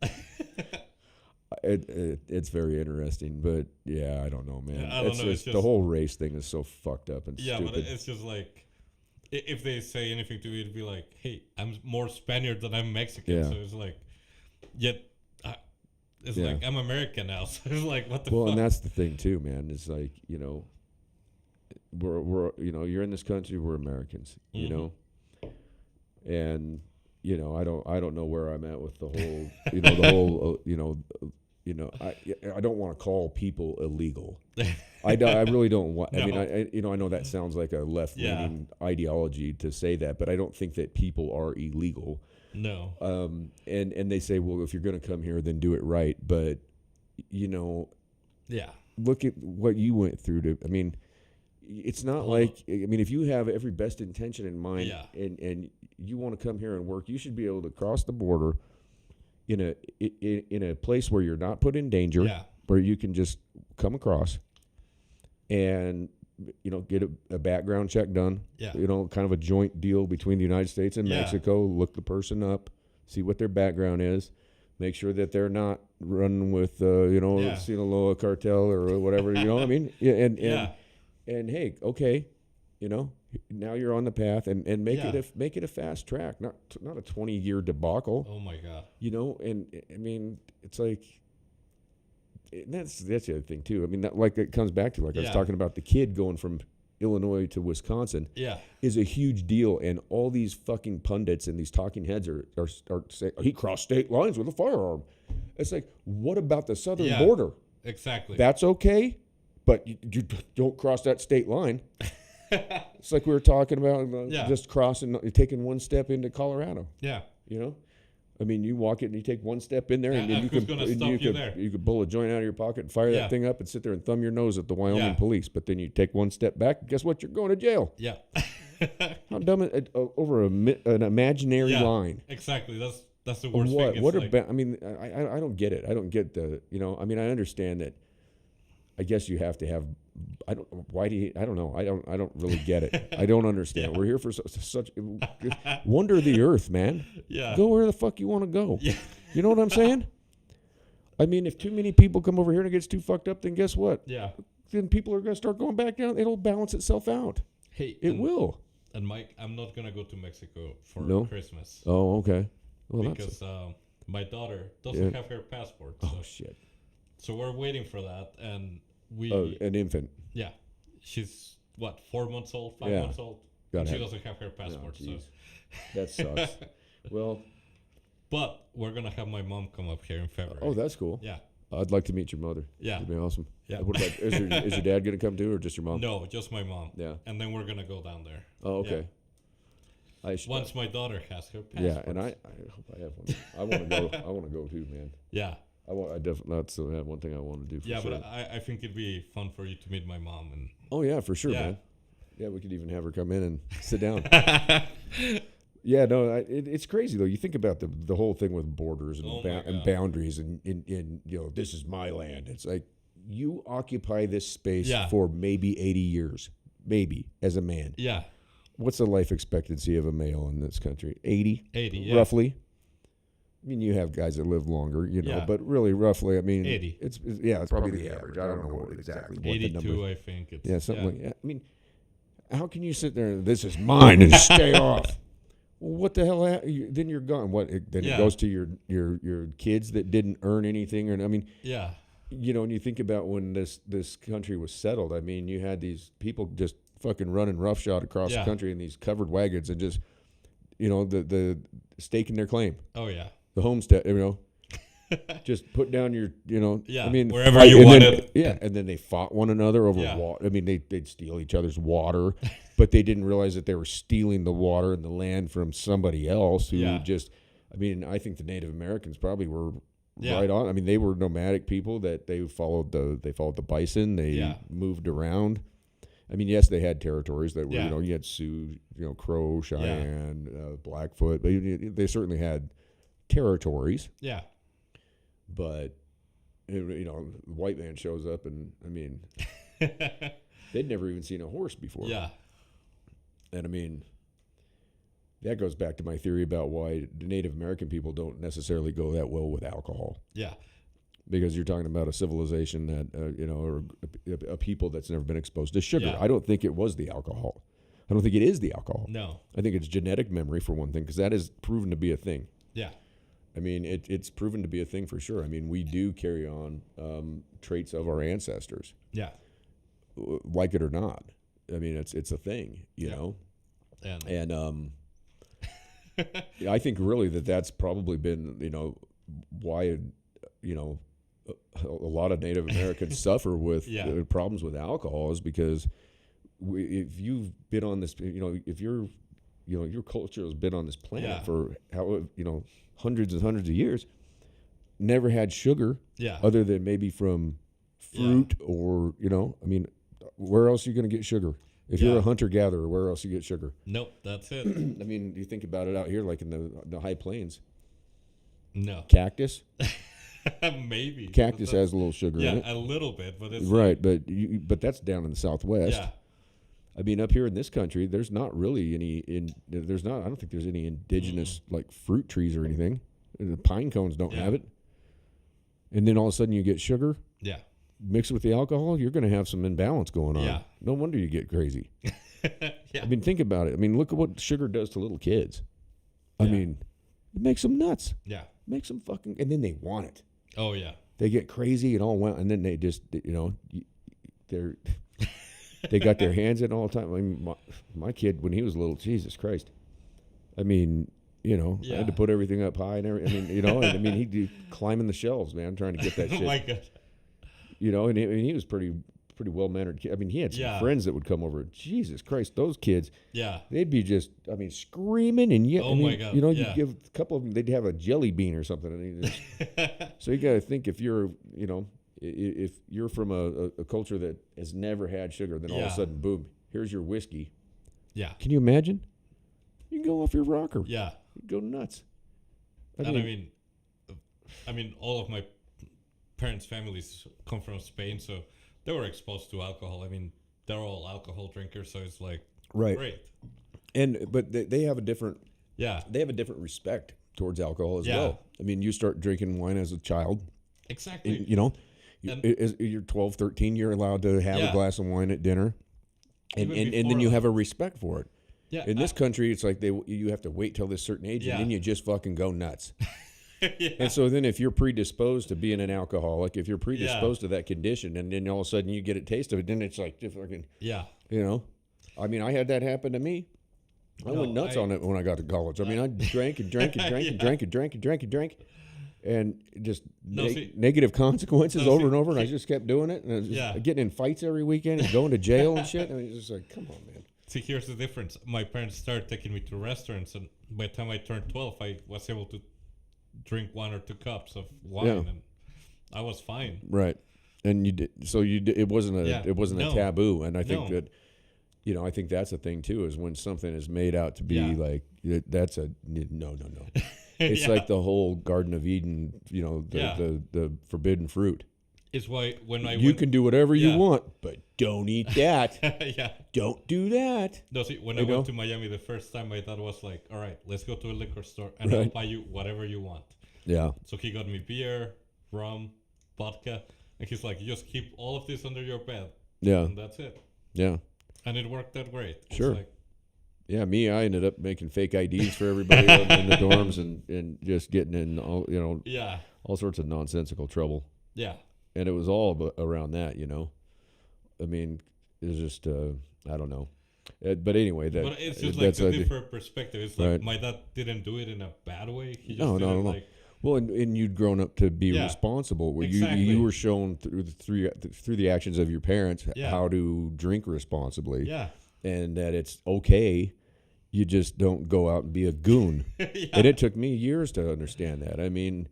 It's very interesting, but yeah, I don't know, man. Yeah, I don't it's know, just it's the just- whole race thing is so fucked up and Yeah, stupid. but it's just like if they say anything to me, it'd be like, "Hey, I'm more Spaniard than I'm Mexican." Yeah. So it's like, yet, it's Yeah. like I'm American now. So it's like, what the Well, fuck? and that's the thing too, man. It's like we're you're in this country. We're Americans, Mhm. and I don't know where I'm at with the whole the whole I don't want to call people illegal. I really don't want. I mean, No. I know that sounds like a left leaning ideology to say that, but I don't think that people are illegal. No. And they say, well, if you're going to come here, then do it right. But Yeah. look at what you went through I mean, it's not like, I mean, if you have every best intention in mind Yeah. and you want to come here and work, you should be able to cross the border in a place where you're not put in danger, Yeah. where you can just come across and, get a background check done, Yeah. kind of a joint deal between the United States and Yeah. Mexico, look the person up, see what their background is, make sure that they're not running with, Yeah. Sinaloa cartel or whatever, you know what I mean? Yeah, Yeah. and hey, okay, now you're on the path and make Yeah. make it a fast track, not a 20-year debacle, Oh my God. and I mean, it's like, and that's the other thing too. I mean, it comes back to I was Yeah. talking about the kid going from Illinois to Wisconsin Yeah. is a huge deal, and all these fucking pundits and these talking heads are saying he crossed state lines with a firearm. It's like, what about the southern Yeah. border? Exactly. That's okay, but you don't cross that state line. It's like we were talking about Yeah. just taking one step into Colorado. Yeah. I mean, you walk it and you take one step in there, and Yeah, then who's gonna stop you there? you could pull a joint out of your pocket and fire Yeah. that thing up and sit there and thumb your nose at the Wyoming Yeah. police. But then you take one step back, guess what? You're going to jail. Yeah. How dumb over an imaginary Yeah. line. Exactly. That's the worst What? thing. What It's are? like, I mean, I don't get it. I don't get the. I mean, I understand that. I guess you have to have. I don't. Why do you? I don't know. I don't really get it. I don't understand. Yeah. We're here for such. Wonder the earth, man. Yeah. Go where the fuck you want to go. Yeah. You know what I'm saying? I mean, if too many people come over here and it gets too fucked up, then guess what? Yeah. Then people are going to start going back down. It'll balance itself out. Hey. It will. And Mike, I'm not gonna go to Mexico for No? Christmas Oh, okay. Well, because my daughter doesn't Yeah. have her passport. oh So, shit. so we're waiting for that, and we. Oh, an infant. Yeah, she's what 4 months old, 5 Yeah. months old. Gotta And she have- doesn't have her passport. so, jeez. That sucks. Well, but we're gonna have my mom come up here in February. oh, that's cool. yeah, I'd like to meet your mother. Yeah. That'd be awesome. Yeah. What about, is your dad going to come too, or just your mom? no, just my mom. Yeah. And then we're gonna go down there. Oh, okay. Yeah. I should, Once my daughter has her passport. yeah, and I hope I have one. I want to go. I want to go too, man. Yeah. I definitely that's one thing I want to do. For Yeah, sure. but I think it'd be fun for you to meet my mom and. Oh yeah, for sure, Yeah. man. Yeah, we could even have her come in and sit down. Yeah, no, it's crazy though. You think about the whole thing with borders and, Oh my and God. boundaries, and this is my land. It's like you occupy this space Yeah. for maybe 80 years, maybe as a man. Yeah. What's the life expectancy of a male in this country? 80, 80. Yeah. roughly. mean, you have guys that live longer, you know, Yeah. but really roughly, I mean, 80. it's probably the average. I don't know exactly what the 82, number. I think. It's, Yeah, something like that. I mean, how can you sit there and this is mine and stay off? Well, what the hell? Then you're gone. What? Then it Yeah. goes to your kids that didn't earn anything, or I mean, Yeah. you know, and you think about when this country was settled. I mean, you had these people just fucking running roughshod across Yeah. the country in these covered wagons and just, you know, the staking their claim, Oh, yeah. the homestead, you know. Just put down your, you know. Yeah, I mean, wherever fight, you and wanted. then, and then they fought one another over Yeah. water. I mean, they'd steal each other's water, but they didn't realize that they were stealing the water and the land from somebody else who Yeah. just. I mean, I think the Native Americans probably were Yeah. right on. I mean, they were nomadic people that they followed the bison. They Yeah. moved around. I mean, yes, they had territories that were, Yeah. you know, you had Sioux, you know, Crow, Cheyenne, Blackfoot, but they certainly had territories. Yeah. But you know, the white man shows up, and I mean, they'd never even seen a horse before. Yeah. And I mean, that goes back to my theory about why the Native American people don't necessarily go that well with alcohol, Yeah. because you're talking about a civilization that you know, or a people that's never been exposed to sugar. Yeah. I don't think it was the alcohol. I don't think it is the alcohol. No. I think it's genetic memory for one thing, because that is proven to be a thing. Yeah. I mean, it's proven to be a thing for sure. I mean, we do carry on traits of our ancestors, Yeah. like it or not. I mean, it's a thing, you Yeah. know. And And I think really that's probably been, you know, why, you know, a lot of Native Americans suffer with Yeah. problems with alcohol is because if you've been on this, you know, if you're, you know, your culture has been on this planet Yeah. for you know, hundreds and hundreds of years, never had sugar yeah. other than maybe from fruit or, you know, I mean, where else are you going to get sugar? If you're Yeah. a hunter-gatherer, where else you get sugar? Nope. That's it. I mean, you think about it out here, like in the high plains, No. cactus. Maybe. Cactus But has a little sugar yeah, in it, a little bit, but it's right? But that's down in the Southwest. Yeah. I mean, up here in this country, there's not really any. There's not. I don't think there's any indigenous like fruit trees or anything. The pine cones don't Yeah. have it. And then all of a sudden, you get sugar Yeah. mixed with the alcohol. You're going to have some imbalance going on. Yeah. No wonder you get crazy. Yeah. I mean, think about it. I mean, look at what sugar does to little kids. I Yeah. mean, it makes them nuts. Yeah. Makes them fucking, and then they want it. Oh yeah. They get crazy and all want, and then they just, you know, they got their hands in all the time. I mean, my kid when he was little, Jesus Christ. I mean, you know, I had to Yeah. put everything up high and everything. I mean, you know, and I mean, he'd be climbing the shelves, man, trying to get that Oh shit. my god. You know, and he was pretty well mannered kid. I mean, he had some Yeah. friends that would come over. Jesus Christ, those kids. Yeah. They'd be just, I mean, screaming and yet, Oh I mean, my God, you know, yeah. you give a couple of them, they'd have a jelly bean or something. And just, so you got to think if you're, you know, if you're from a culture that has never had sugar, then all of Yeah. a sudden, boom, here's your whiskey. Yeah. Can you imagine? You go off your rocker. Yeah. You go nuts. I mean, all of my parents' families come from Spain, so they were exposed to alcohol. I mean, they're all alcohol drinkers, so it's like right. great. But they have a different Yeah. respect towards alcohol as Yeah. well. I mean, you start drinking wine as a child. Exactly. You know, And- as you're 12, 13, you're allowed to have Yeah. a glass of wine at dinner, and Even then before you that. have a respect for it. Yeah. In this country, it's like you have to wait till this certain age, Yeah. and then you just fucking go nuts. yeah. And so then, if you're predisposed to being an alcoholic, if you're predisposed to that condition, and then all of a sudden you get a taste of it, then it's like just fucking, Yeah. you know. I mean, I had that happen to me. I No, went nuts on it when I got to college. I mean, I drank and drank and drank and Yeah. drank and drank and drank and drank, and just No, see- negative consequences No, over see- and over. And I just kept doing it, and I was just Yeah. getting in fights every weekend and going to jail and shit. And it's just like, come on, man. See, here's the difference. My parents started taking me to restaurants, and by the time I turned 12, I was able to drink 1 or 2 cups of wine, Yeah. and I was fine. Right. And you did, so you did, it wasn't Yeah. a No. taboo, and I think No. that, you know, I think that's the thing too, is when something is made out to be Yeah. like that's a no. It's Yeah. like the whole Garden of Eden, you know, Yeah. the forbidden fruit. It's why when I You went, can do whatever Yeah. you want, but don't eat that. yeah. Don't do that. No, see, when You I know? went to Miami the first time, my thought was like, all right, let's go to a liquor store and I'll Right. buy you whatever you want. Yeah. So he got me beer, rum, vodka, and he's like, you just keep all of this under your bed, Yeah. and that's it. Yeah. And it worked out great. It's Sure. like, Yeah, I ended up making fake IDs for everybody in the dorms and just getting in all, yeah, all sorts of nonsensical trouble. yeah, And it was all around that, I mean, it was just, I don't know. But anyway, but it's just like that's a different perspective. It's like Right. my dad didn't do it in a bad way. He just No, did it no. like, Well, and you'd grown up to be Yeah. responsible. Where Exactly. you were shown through the actions of your parents Yeah. how to drink responsibly, yeah, and that it's okay. You just don't go out and be a goon. yeah, And it took me years to understand that. I mean,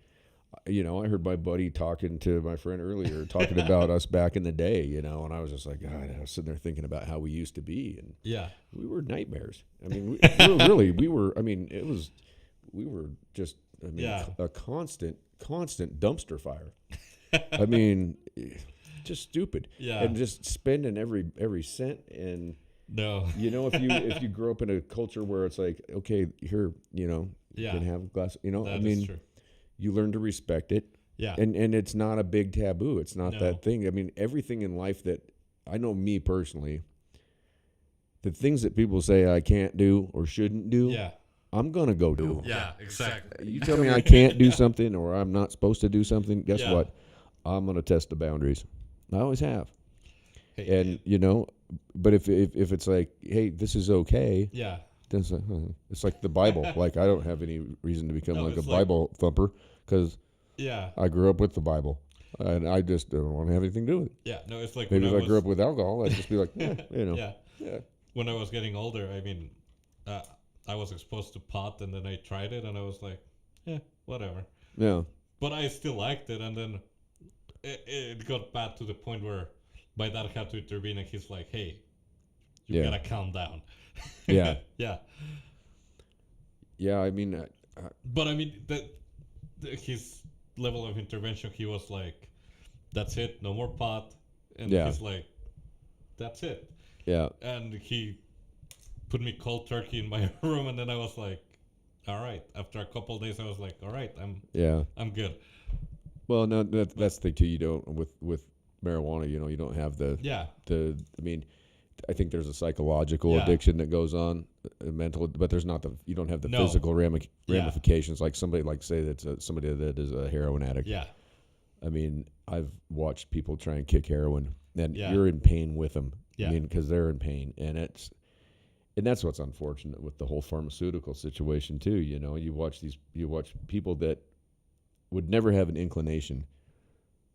I heard my buddy talking to my friend earlier, talking about us back in the day, and I was just like, God, I was sitting there thinking about how we used to be, and yeah, we were nightmares. I mean, we were just, Yeah. a constant dumpster fire. I mean, just stupid. Yeah. And just spending every cent. And, no, if you grow up in a culture where it's like, okay, here, you Yeah. can have a glass, that is true. you learn to respect it. Yeah, And it's not a big taboo. It's not No. that thing. I mean, everything in life that I know, me personally, the things that people say I can't do or shouldn't do, yeah, I'm going to go do. yeah, exactly. You tell me I can't do something or I'm not supposed to do something, guess Yeah. what? I'm going to test the boundaries. I always have. Hey, And, but if it's like, hey, this is okay, yeah, then it's like the Bible. Like, I don't have any reason to become No, like a it's like- Bible thumper because yeah, I grew up with the Bible. And I just don't want to have anything to do with it. yeah. No, it's like Maybe when if I grew up with alcohol, I'd just be like, yeah, yeah. when I was getting older, I mean, I was exposed to pot, and then I tried it, and I was like, yeah, whatever. Yeah. But I still liked it, and then it got bad to the point where my dad had to intervene, and he's like, hey, you Yeah. gotta calm down. Yeah. Yeah. Yeah, I mean, But I mean, his level of intervention, he was like, that's it, no more pot. And Yeah. he's like, that's it. yeah. And he put me cold turkey in my room, and then I was like, all right. After a couple of days, I was like, all right, Yeah. I'm good. Well, no, that's the thing too. You don't with marijuana. You don't have Yeah. I mean, I think there's a psychological Yeah. addiction that goes on, mental, but there's not you don't have the No. physical Yeah. ramifications like somebody say that's somebody that is a heroin addict. Yeah. I mean, I've watched people try and kick heroin, and Yeah. you're in pain with them. Yeah. I mean, because they're in pain, and that's what's unfortunate with the whole pharmaceutical situation too. You watch people that would never have an inclination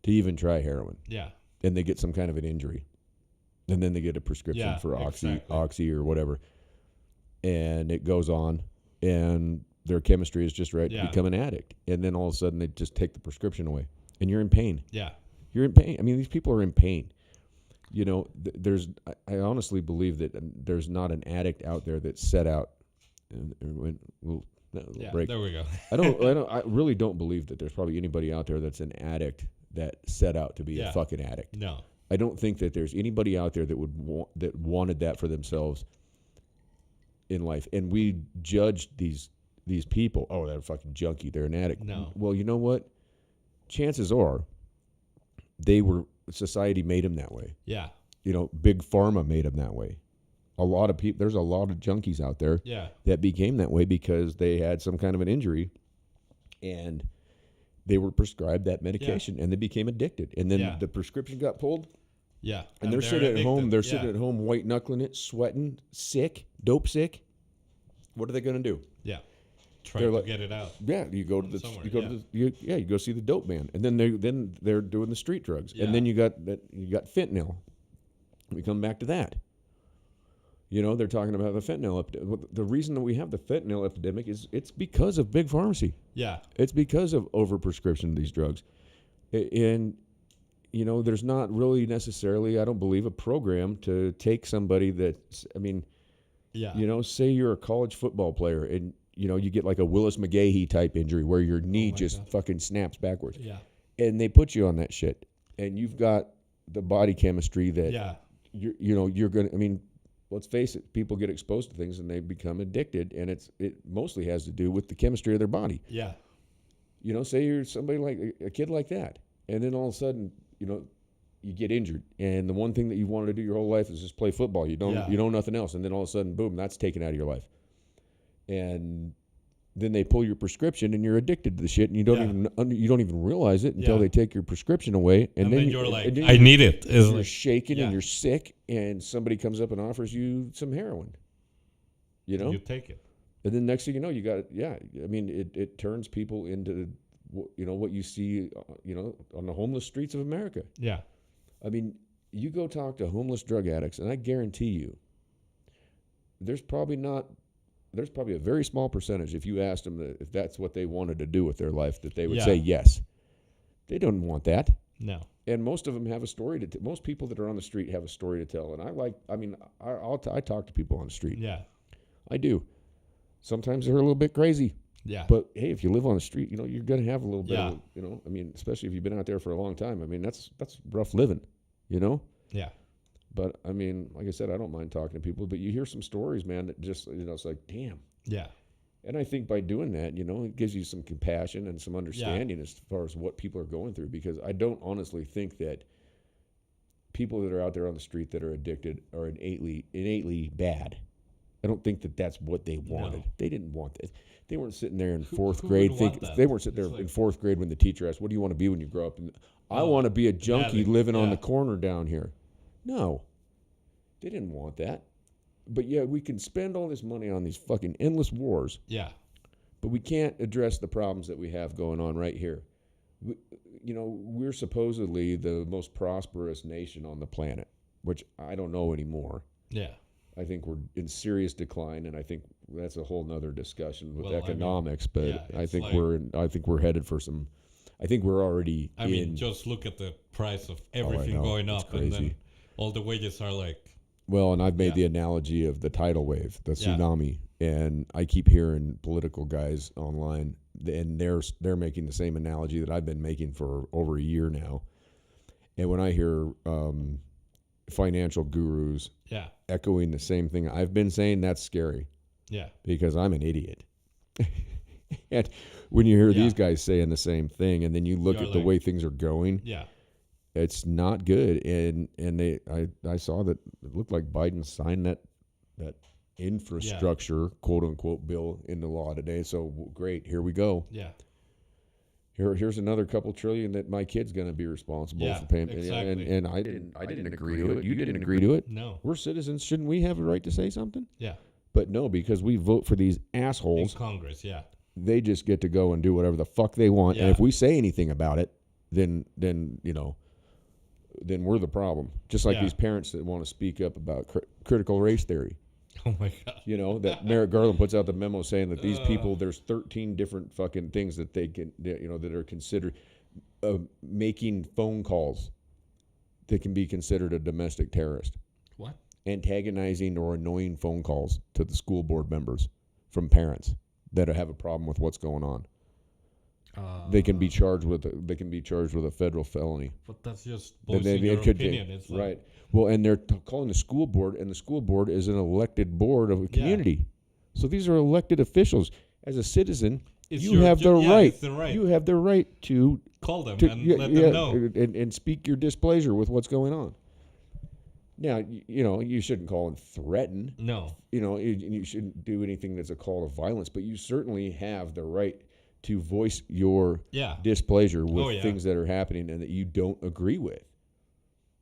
to even try heroin, Yeah. and they get some kind of an injury, and then they get a prescription Yeah, for exactly. oxy or whatever, and it goes on, and their chemistry is just right Yeah. to become an addict, and then all of a sudden they just take the prescription away, and you're in pain. Yeah. You're in pain. I mean, these people are in pain. I honestly believe that there's not an addict out there that's set out. Yeah. Break. There we go. I really don't believe that there's probably anybody out there that's an addict that set out to be Yeah. a fucking addict. No. I don't think that there's anybody out there that wanted that for themselves in life. And we judged these people. Oh, they're a fucking junkie. They're an addict. No. Well, you know what? Chances are, society made them that way. Yeah. Big pharma made them that way. A lot of people. There's a lot of junkies out there Yeah. that became that way because they had some kind of an injury, and they were prescribed that medication, and they became addicted. And then Yeah. the prescription got pulled. Yeah. And they're sitting at home. addicted. They're Yeah. sitting at home, white knuckling it, sweating, sick, dope sick. What are they going to do? Yeah. Try They're to like- get it out. Yeah, you go to the Somewhere, you go to the, you go see the dope man, and then they're doing the street drugs, Yeah. and then you got fentanyl. We come back to that. They're talking about the fentanyl. The reason that we have the fentanyl epidemic is it's because of big pharmacy. Yeah. It's because of overprescription of these drugs, and there's not really necessarily, I don't believe, a program to take somebody that's, I mean, Yeah. say you're a college football player and you get like a Willis McGahee type injury where your knee my just God. fucking snaps backwards, Yeah. and they put you on that shit, and you've got the body chemistry that Yeah. you're gonna. I mean, let's face it, people get exposed to things and they become addicted, and it mostly has to do with the chemistry of their body. Yeah. You know, say you're somebody like a kid like that, and then all of a sudden, you know, you get injured, and the one thing that you wanted to do your whole life is just play football. You don't you know nothing else, and then all of a sudden, boom, that's taken out of your life, and then they pull your prescription, and you're addicted to the shit, and you don't even realize it until they take your prescription away, and then you're like, I need it. You're shaking and you're sick, and somebody comes up and offers you some heroin. You know, you take it. And then next thing you know, you got I mean, it turns people into, you know, what you see, you know, on the homeless streets of America. Yeah. I mean, you go talk to homeless drug addicts, and I guarantee you, there's probably a very small percentage, if you asked them if that's what they wanted to do with their life, that they would say yes. They don't want that. No. And most of them have a story to most people that are on the street have a story to tell. And I talk to people on the street. Yeah. I do. Sometimes they're a little bit crazy. Yeah. But hey, if you live on the street, you know, you're going to have a little bit Yeah. of, you know, I mean, especially if you've been out there for a long time. I mean, that's rough living, you know? Yeah. But I mean, like I said, I don't mind talking to people, but you hear some stories, man, that just, you know, it's like, damn. Yeah. And I think by doing that, you know, it gives you some compassion and some understanding as far as what people are going through, because I don't honestly think that people that are out there on the street that are addicted are innately bad. I don't think that that's what they wanted. No. They didn't want it. They weren't sitting there in fourth grade. would want that? They weren't sitting there It's in like- fourth grade when the teacher asked, "What do you want to be when you grow up?" And I want to be a junkie living on the corner down here. No, they didn't want that. But yeah, we can spend all this money on these fucking endless wars. Yeah. But we can't address the problems that we have going on right here. We're supposedly the most prosperous nation on the planet, which I don't know anymore. Yeah. I think we're in serious decline, and I think that's a whole nother discussion with Well, economics. I think like- we're headed for some. I think we're already I mean, just look at the price of everything know. going It's up, and then crazy. all the wages are like, Well, and I've made Yeah. the analogy of the tidal wave, the Yeah. tsunami, and I keep hearing political guys online, and they're making the same analogy that I've been making for over a year now. And when I hear financial gurus yeah, echoing the same thing I've been saying, that's scary yeah, because I'm an idiot. And when you hear Yeah. these guys saying the same thing, and then you look You're at the like- way things are going, yeah, it's not good. And I saw that it looked like Biden signed that infrastructure quote unquote bill into law today. So great, here we go. yeah, Here's another couple trillion that my kid's going to be responsible Yeah, for paying. exactly. And I didn't agree to it. You didn't agree to it. no, We're citizens. Shouldn't we have a right to say something? yeah, But no, because we vote for these in assholes, Congress, yeah, they just get to go and do whatever the fuck they want. And Yeah. if we say anything about it, then we're the problem. Just like Yeah. these parents that want to speak up about critical race theory. oh my god, You know, that Merrick Garland puts out the memo saying that these people, there's 13 different fucking things that that are considered making phone calls that can be considered a domestic terrorist. what? Antagonizing or annoying phone calls to the school board members from parents that have a problem with what's going on. They can be charged with a federal felony. But that's just And voicing your opinion. It's like, right. Well, and they're calling the school board, and the school board is an elected board of a community. So these are elected officials. As a citizen, It's you your have the jo- yeah, right. it's the right. You have the right to call them and let them know. and speak your displeasure with what's going on. Now, you shouldn't call and threaten. No, You shouldn't do anything that's a call to violence, but you certainly have the right to voice your yeah, displeasure with Oh, yeah. things that are happening and that you don't agree with.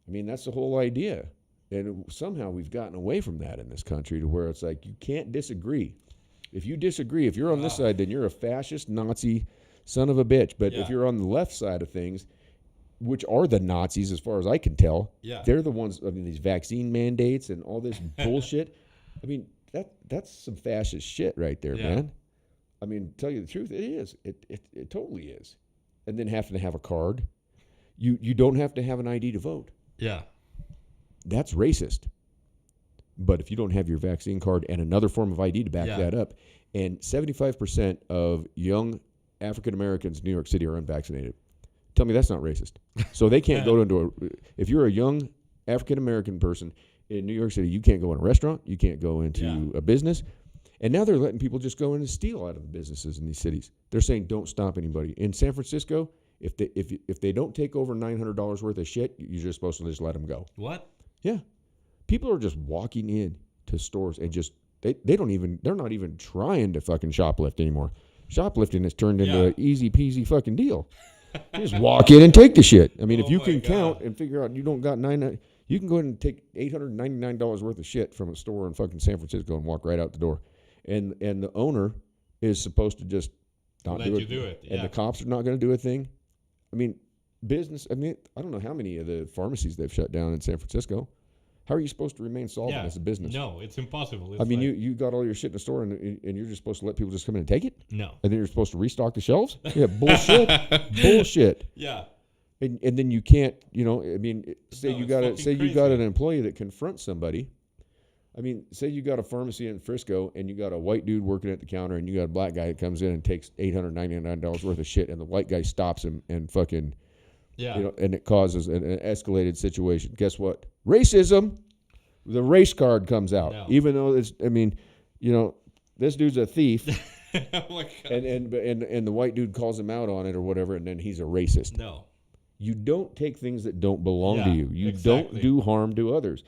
I mean, that's the whole idea. And somehow we've gotten away from that in this country to where it's like you can't disagree. If you disagree, if you're on this side, then you're a fascist, Nazi son of a bitch. But if Yeah. you're on the left side of things, which are the Nazis as far as I can tell, Yeah. they're the ones, I mean, these vaccine mandates and all this bullshit. I mean, that's some fascist shit right there, Yeah. man. I mean, tell you the truth, it is. It totally is. And then having to have a card. You don't have to have an ID to vote. yeah, That's racist. But if you don't have your vaccine card and another form of ID to back Yeah. that up, and 75% of young African Americans in New York City are unvaccinated. Tell me that's not racist. So they can't go into if you're a young African American person in New York City, you can't go in a restaurant, you can't go into Yeah. a business, And now they're letting people just go in and steal out of the businesses in these cities. They're saying don't stop anybody. In San Francisco, if they don't take over $900 worth of shit, you're just supposed to just let them go. What? Yeah. People are just walking in to stores and just they're not even trying to fucking shoplift anymore. Shoplifting has turned into an easy peasy fucking deal. You just walk in and take the shit. I mean, if you can count and figure out you don't got you can go ahead and take $899 worth of shit from a store in fucking San Francisco and walk right out the door. And the owner is supposed to just not Let do you it. do it. And the cops are not going to do a thing. I mean, business. I mean, I don't know how many of the pharmacies they've shut down in San Francisco. How are you supposed to remain solvent as a business? No, it's impossible. It's I mean, you got all your shit in the store and you're just supposed to let people just come in and take it? No. And then you're supposed to restock the shelves? Yeah, bullshit. Bullshit. Yeah. And then you can't, I mean, say you got crazy. an employee that confronts somebody. I mean, say you got a pharmacy in Frisco and you got a white dude working at the counter and you got a black guy that comes in and takes $899 worth of shit and the white guy stops him and fucking, and it causes an escalated situation. Guess what? Racism. The race card comes out. No. Even though this dude's a thief. Oh my God. And the white dude calls him out on it or whatever, and then he's a racist. No. You don't take things that don't belong to you. You don't do harm to others.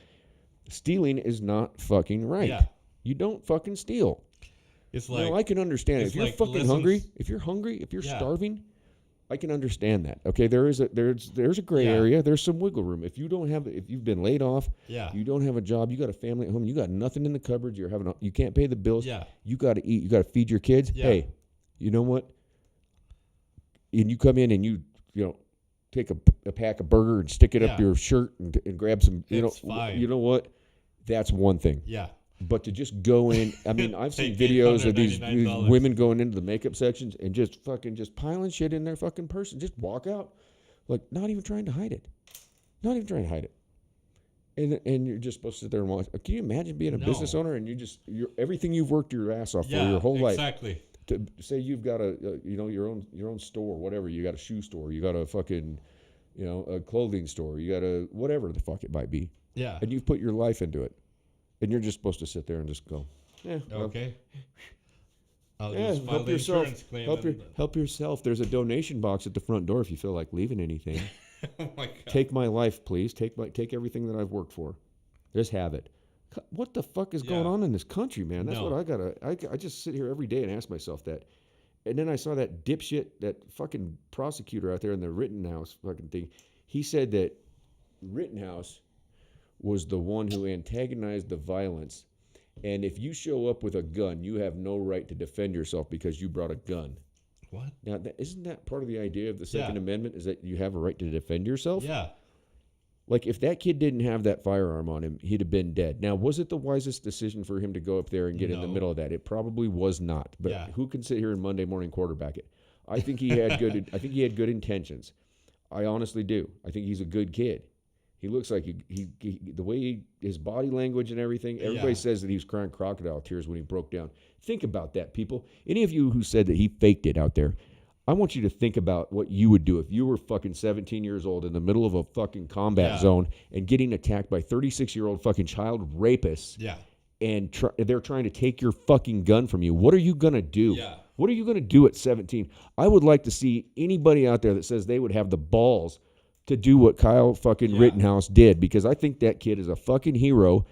Stealing is not fucking right. Yeah. You don't fucking steal. It's like I can understand it. If you're fucking hungry, if you're starving, I can understand that. Okay, there's a gray area. There's some wiggle room. If you've been laid off, you don't have a job, you got a family at home, you got nothing in the cupboards, you can't pay the bills, you got to eat, you got to feed your kids. Yeah. Hey, you know what? And you come in and you take a pack of burger and stick it up your shirt and grab some. Fine. You know what? That's one thing. Yeah. But to just go in, I mean, I've seen videos of these women going into the makeup sections and just piling shit in their fucking purse and just walk out, like not even trying to hide it, and you're just supposed to sit there and watch. Can you imagine being a business owner and you're everything you've worked your ass off for your whole life? Exactly. To say you've got your own store, whatever, you got a shoe store, you got a fucking, a clothing store, you got a whatever the fuck it might be. Yeah. And you've put your life into it. And you're just supposed to sit there and just go, okay. I'll just file help the yourself. Claim help yourself. There's a donation box at the front door if you feel like leaving anything. Oh my God. Take my life, please. Take everything that I've worked for. Just have it. What the fuck is going on in this country, man? That's what I just sit here every day and ask myself that. And then I saw that dipshit, that fucking prosecutor out there in the Rittenhouse fucking thing. He said that Rittenhouse was the one who antagonized the violence. And if you show up with a gun, you have no right to defend yourself because you brought a gun. What? Now, isn't that part of the idea of the Second Amendment, is that you have a right to defend yourself? Yeah. Like, if that kid didn't have that firearm on him, he'd have been dead. Now, was it the wisest decision for him to go up there and get in the middle of that? It probably was not. But who can sit here and Monday morning quarterback it? I think he had good intentions. I honestly do. I think he's a good kid. He looks like he the way his body language and everything. Everybody says that he was crying crocodile tears when he broke down. Think about that, people. Any of you who said that he faked it out there, I want you to think about what you would do if you were fucking 17 years old in the middle of a fucking combat zone and getting attacked by 36-year-old fucking child rapists. Yeah. And they're trying to take your fucking gun from you. What are you gonna do? Yeah. What are you gonna do at 17? I would like to see anybody out there that says they would have the balls to do what Kyle fucking Rittenhouse did, because I think that kid is a fucking hero,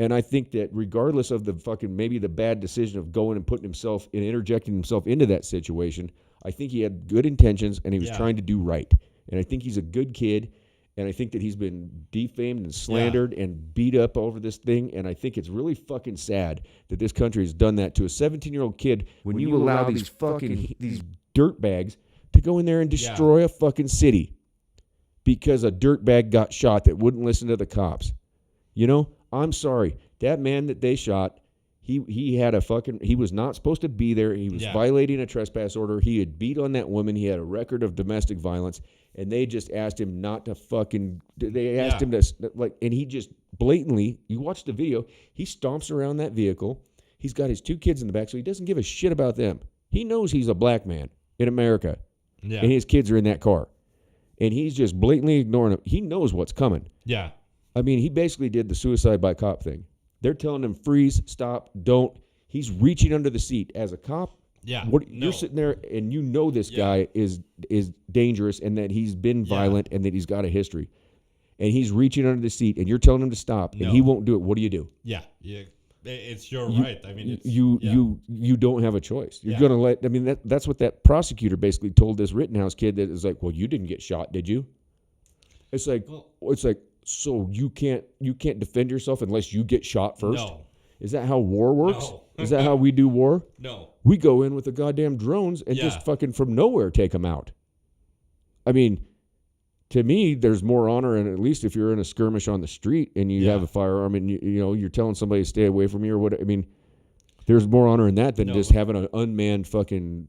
and I think that regardless of the fucking maybe the bad decision of going and putting himself and interjecting himself into that situation, I think he had good intentions and he was trying to do right. And I think he's a good kid, and I think that he's been defamed and slandered and beat up over this thing, and I think it's really fucking sad that this country has done that to a 17-year-old kid when you allow these dirtbags to go in there and destroy a fucking city. Because a dirtbag got shot that wouldn't listen to the cops. I'm sorry. That man that they shot, he was not supposed to be there. He was violating a trespass order. He had beat on that woman. He had a record of domestic violence. And they just asked him not to they asked him to, and he just blatantly, you watch the video, he stomps around that vehicle. He's got his 2 kids in the back, so he doesn't give a shit about them. He knows he's a black man in America. Yeah. And his kids are in that car. And he's just blatantly ignoring him. He knows what's coming. Yeah. I mean, he basically did the suicide by cop thing. They're telling him freeze, stop, don't. He's reaching under the seat as a cop. Yeah. You're sitting there and you know this guy is dangerous and that he's been violent and that he's got a history. And he's reaching under the seat and you're telling him to stop and he won't do it. What do you do? Yeah. It's your right. I mean, you don't have a choice. You're going to let, I mean, that's what that prosecutor basically told this Rittenhouse kid that is like, well, you didn't get shot, did you? It's like, so you can't defend yourself unless you get shot first? No. Is that how war works? No. Is that how we do war? No. We go in with the goddamn drones and just fucking from nowhere take them out. I mean, to me, there's more honor, and at least if you're in a skirmish on the street and you have a firearm and you're telling somebody to stay away from you or what. I mean, there's more honor in that than just having an unmanned fucking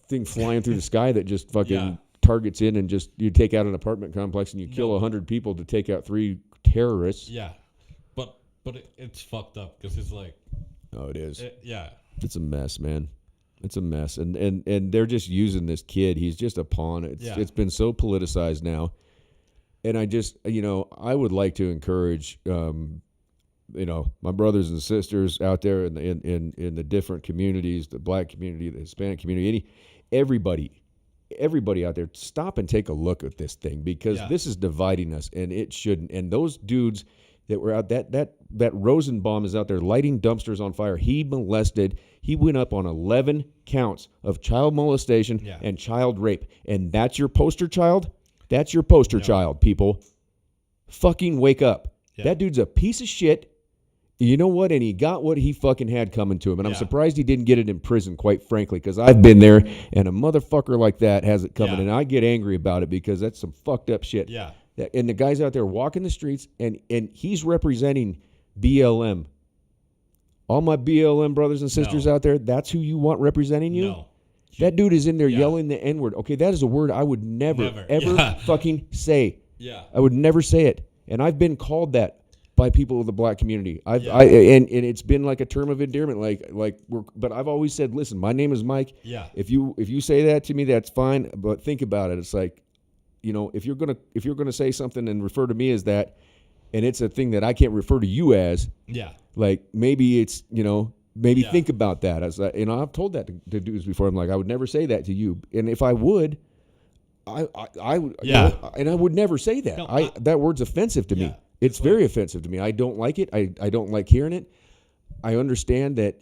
thing flying through the sky that just fucking targets in and just you take out an apartment complex and you kill 100 people to take out 3 terrorists. Yeah, but it's fucked up because it's like. Oh, it is. It's a mess, man. It's a mess, and they're just using this kid. He's just a pawn. It's been so politicized now, and I just I would like to encourage my brothers and sisters out there in the different communities, the black community, the Hispanic community, everybody out there, stop and take a look at this thing because this is dividing us, and it shouldn't. And those dudes that were out that Rosenbaum is out there lighting dumpsters on fire. He went up on 11 counts of child molestation and child rape. And that's your poster child? That's your poster child, people. Fucking wake up. Yeah. That dude's a piece of shit. You know what? And he got what he fucking had coming to him. And I'm surprised he didn't get it in prison, quite frankly, because I've been there, and a motherfucker like that has it coming. And I get angry about it because that's some fucked up shit. Yeah. And the guy's out there walking the streets, and he's representing BLM. All my BLM brothers and sisters out there, that's who you want representing you? No. That dude is in there yelling the N-word. Okay, that is a word I would never. Ever fucking say. Yeah. I would never say it. And I've been called that by people of the black community. And it's been like a term of endearment. But I've always said, listen, my name is Mike. Yeah. If you say that to me, that's fine. But think about it. It's like, if you're gonna say something and refer to me as that, and it's a thing that I can't refer to you as, like maybe it's think about that. As I've told that to dudes before. I'm like, I would never say that to you, and if I would, I would, and I would never say that. No, that word's offensive to me. It's very offensive to me. I don't like it. I don't like hearing it. I understand that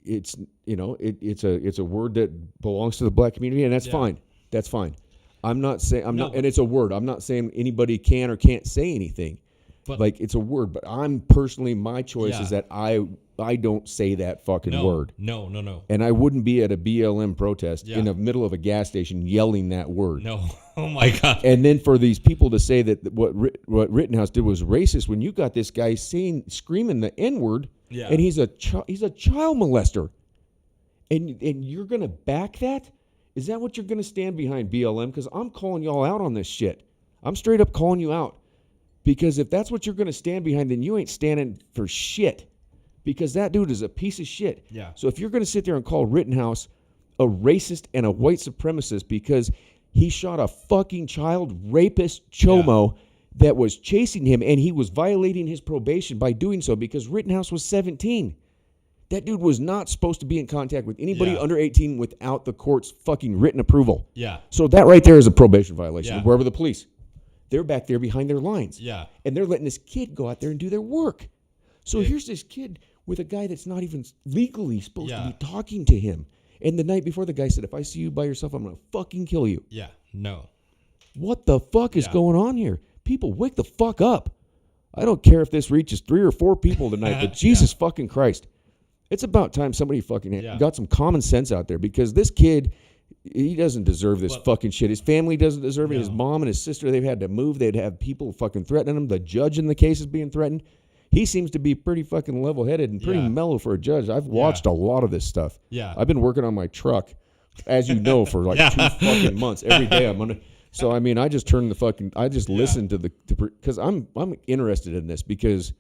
it's a word that belongs to the black community, and that's fine. That's fine. I'm not saying not, and it's a word. I'm not saying anybody can or can't say anything. But it's a word. But I'm personally, my choice is that I don't say that fucking word. No. And I wouldn't be at a BLM protest in the middle of a gas station yelling that word. No. Oh my God. And then for these people to say that what Rittenhouse did was racist, when you got this guy screaming the N-word, and he's a child molester, and you're gonna back that? Is that what you're going to stand behind, BLM? Because I'm calling y'all out on this shit. I'm straight up calling you out. Because if that's what you're going to stand behind, then you ain't standing for shit. Because that dude is a piece of shit. Yeah. So if you're going to sit there and call Rittenhouse a racist and a white supremacist because he shot a fucking child rapist chomo that was chasing him and he was violating his probation by doing so because Rittenhouse was 17. That dude was not supposed to be in contact with anybody under 18 without the court's fucking written approval. Yeah. So that right there is a probation violation. Yeah. Wherever the police, they're back there behind their lines. Yeah. And they're letting this kid go out there and do their work. So here's this kid with a guy that's not even legally supposed to be talking to him. And the night before, the guy said, if I see you by yourself, I'm going to fucking kill you. Yeah. No. What the fuck is going on here? People, wake the fuck up. I don't care if this reaches 3 or 4 people tonight, but Jesus fucking Christ. It's about time somebody fucking got some common sense out there because this kid, he doesn't deserve this fucking shit. His family doesn't deserve it. His mom and his sister, they've had to move. They'd have people fucking threatening him. The judge in the case is being threatened. He seems to be pretty fucking level-headed and pretty mellow for a judge. I've watched a lot of this stuff. Yeah. I've been working on my truck, as you know, for like 2 fucking months. Every day I'm gonna. So I mean, I just listen to because I'm interested in this because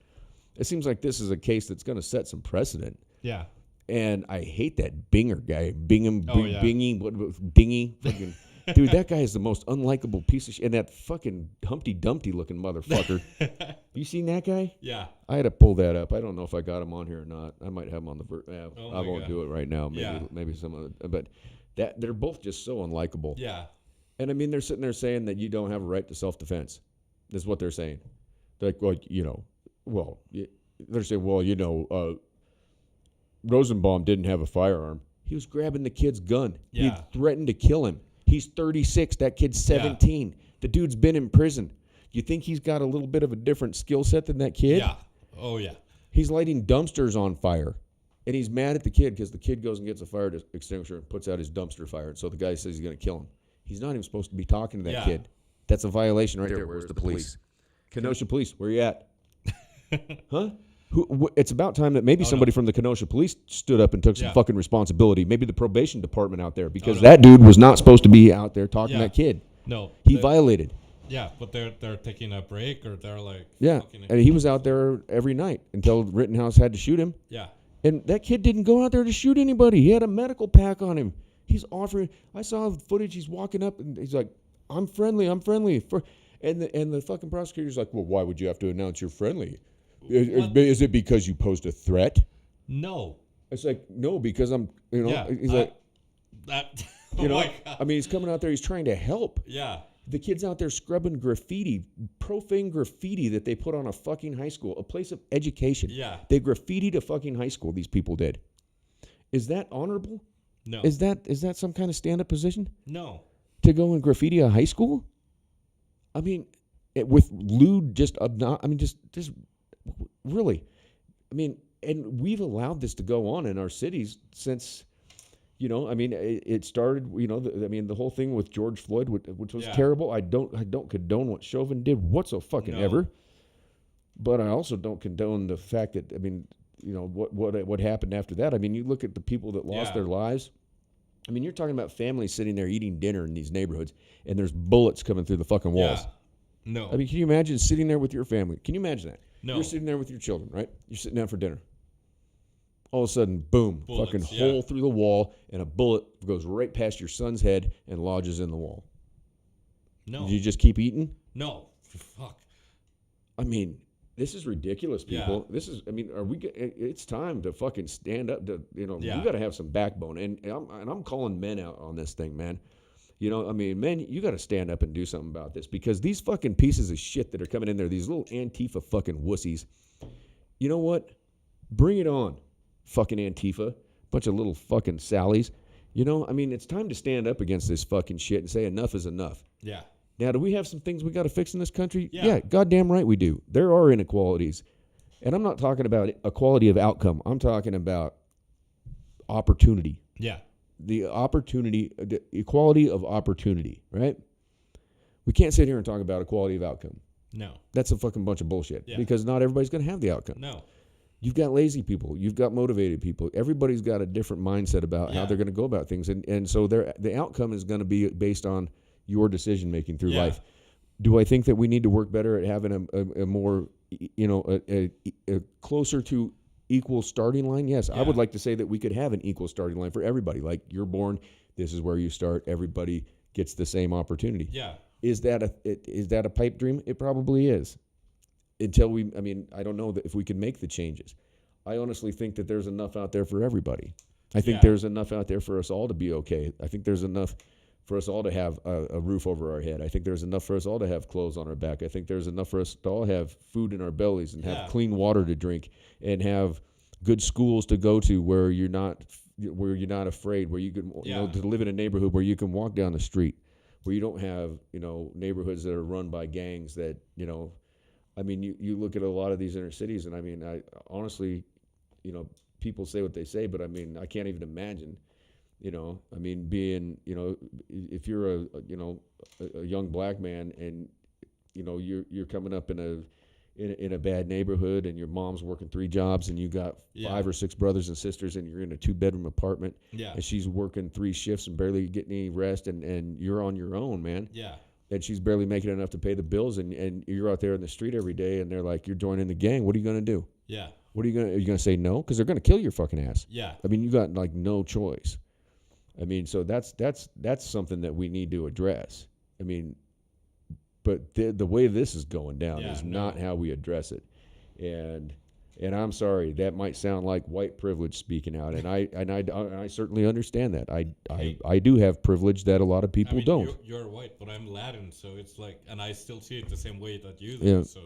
it seems like this is a case that's going to set some precedent. Yeah. And I hate that Binger guy. Dingy. Fucking, dude, that guy is the most unlikable piece of shit. And that fucking Humpty Dumpty looking motherfucker. You seen that guy? Yeah. I had to pull that up. I don't know if I got him on here or not. I might have him on the. Oh I my won't God. do it right now. Maybe Yeah. maybe some of the, but that they're both just so unlikable. Yeah. And I mean, they're sitting there saying that you don't have a right to self-defense. That's what they're saying. They're like, they're saying, Rosenbaum didn't have a firearm. He was grabbing the kid's gun. Yeah. He threatened to kill him. He's 36. That kid's 17. The dude's been in prison. You think he's got a little bit of a different skill set than that kid? Yeah. Oh, yeah. He's lighting dumpsters on fire. And he's mad at the kid because the kid goes and gets a fire extinguisher and puts out his dumpster fire. And so the guy says he's going to kill him. He's not even supposed to be talking to that kid. That's a violation right there. Where's the police? Kenosha police, where you at? Huh? It's about time that maybe somebody from the Kenosha police stood up and took some fucking responsibility. Maybe the probation department out there, because that dude was not supposed to be out there talking to that kid. No. He violated. Yeah, but they're taking a break, or they're like... Yeah, and he was out there every night until Rittenhouse had to shoot him. Yeah. And that kid didn't go out there to shoot anybody. He had a medical pack on him. He's offering... I saw footage. He's walking up, and he's like, I'm friendly. And the fucking prosecutor's like, well, why would you have to announce you're friendly? Is it because you posed a threat? No. It's like, no, because I'm, he's like... That... I mean, he's coming out there. He's trying to help. Yeah. The kid's out there scrubbing graffiti, profane graffiti that they put on a fucking high school, a place of education. Yeah. They graffitied a fucking high school, these people did. Is that honorable? No. Is that some kind of stand-up position? No. To go and graffiti a high school? I mean, with lewd, just really. I mean, and we've allowed this to go on in our cities since... it started, the whole thing with George Floyd, which was terrible. I don't condone what Chauvin did whatsoever. But I also don't condone the fact that, what happened after that. I mean, you look at the people that lost their lives. I mean, you're talking about families sitting there eating dinner in these neighborhoods, and there's bullets coming through the fucking walls. Yeah. No. I mean, can you imagine sitting there with your family? Can you imagine that? No. You're sitting there with your children, right? You're sitting down for dinner. All of a sudden, boom, Bullets, fucking hole through the wall, and a bullet goes right past your son's head and lodges in the wall. No. Do you just keep eating? No. Fuck. I mean, this is ridiculous, people. It's time to fucking stand up. We got to have some backbone. And I'm calling men out on this thing, man. Men, you got to stand up and do something about this, because these fucking pieces of shit that are coming in there, these little Antifa fucking wussies, you know what? Bring it on. Fucking Antifa, bunch of little fucking Sallies. It's time to stand up against this fucking shit and say enough is enough. Yeah. Now, do we have some things we got to fix in this country? Yeah. Goddamn right we do. There are inequalities. And I'm not talking about equality of outcome. I'm talking about opportunity. Yeah. The equality of opportunity, right? We can't sit here and talk about equality of outcome. No. That's a fucking bunch of bullshit, because not everybody's going to have the outcome. No. You've got lazy people. You've got motivated people. Everybody's got a different mindset about how they're going to go about things. And so the outcome is going to be based on your decision-making through life. Do I think that we need to work better at having a more, a closer to equal starting line? Yes. I would like to say that we could have an equal starting line for everybody. Like, you're born, this is where you start. Everybody gets the same opportunity. Yeah. Is that a pipe dream? It probably is. Until I don't know that if we can make the changes. I honestly think that there's enough out there for everybody. I think there's enough out there for us all to be okay. I think there's enough for us all to have a roof over our head. I think there's enough for us all to have clothes on our back. I think there's enough for us to all have food in our bellies and have clean water to drink and have good schools to go to where you're not afraid, where you can, to live in a neighborhood where you can walk down the street, where you don't have, neighborhoods that are run by gangs that, you look at a lot of these inner cities, and I honestly, people say what they say, but I can't even imagine, being, if you're a young black man and, you're coming up in a bad neighborhood and your mom's working 3 jobs and you got 5 or 6 brothers and sisters and you're in a 2-bedroom apartment and she's working 3 shifts and barely getting any rest and you're on your own, man. Yeah. And she's barely making enough to pay the bills, and you're out there in the street every day, and they're like, you're joining the gang. What are you going to do? Yeah. Are you going to say no? Because they're going to kill your fucking ass. Yeah. You got, no choice. So that's something that we need to address. But the way this is going down Yeah, is no. not how we address it. And I'm sorry, that might sound like white privilege speaking out, and I certainly understand that. I do have privilege that a lot of people don't. You're white, but I'm Latin, so it's like, and I still see it the same way that you do. Yeah. So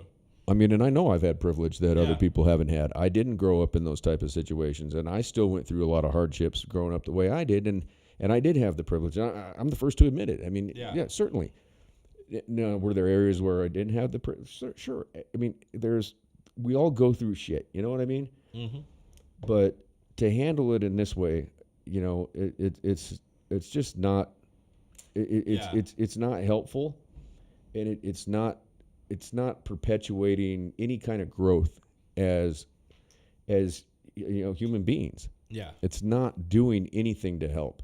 I mean, and I know I've had privilege that other Yeah. people haven't had. I didn't grow up in those type of situations, and I still went through a lot of hardships growing up the way I did, and I did have the privilege. I'm the first to admit it. I mean, Yeah. certainly. Now, were there areas where I didn't have the privilege? Sure. I mean, we all go through shit. You know what I mean? mm-hmm. But to handle it in this way, you know, it's just not. It's not helpful, and it's not perpetuating any kind of growth as you know, human beings. Yeah. It's not doing anything to help.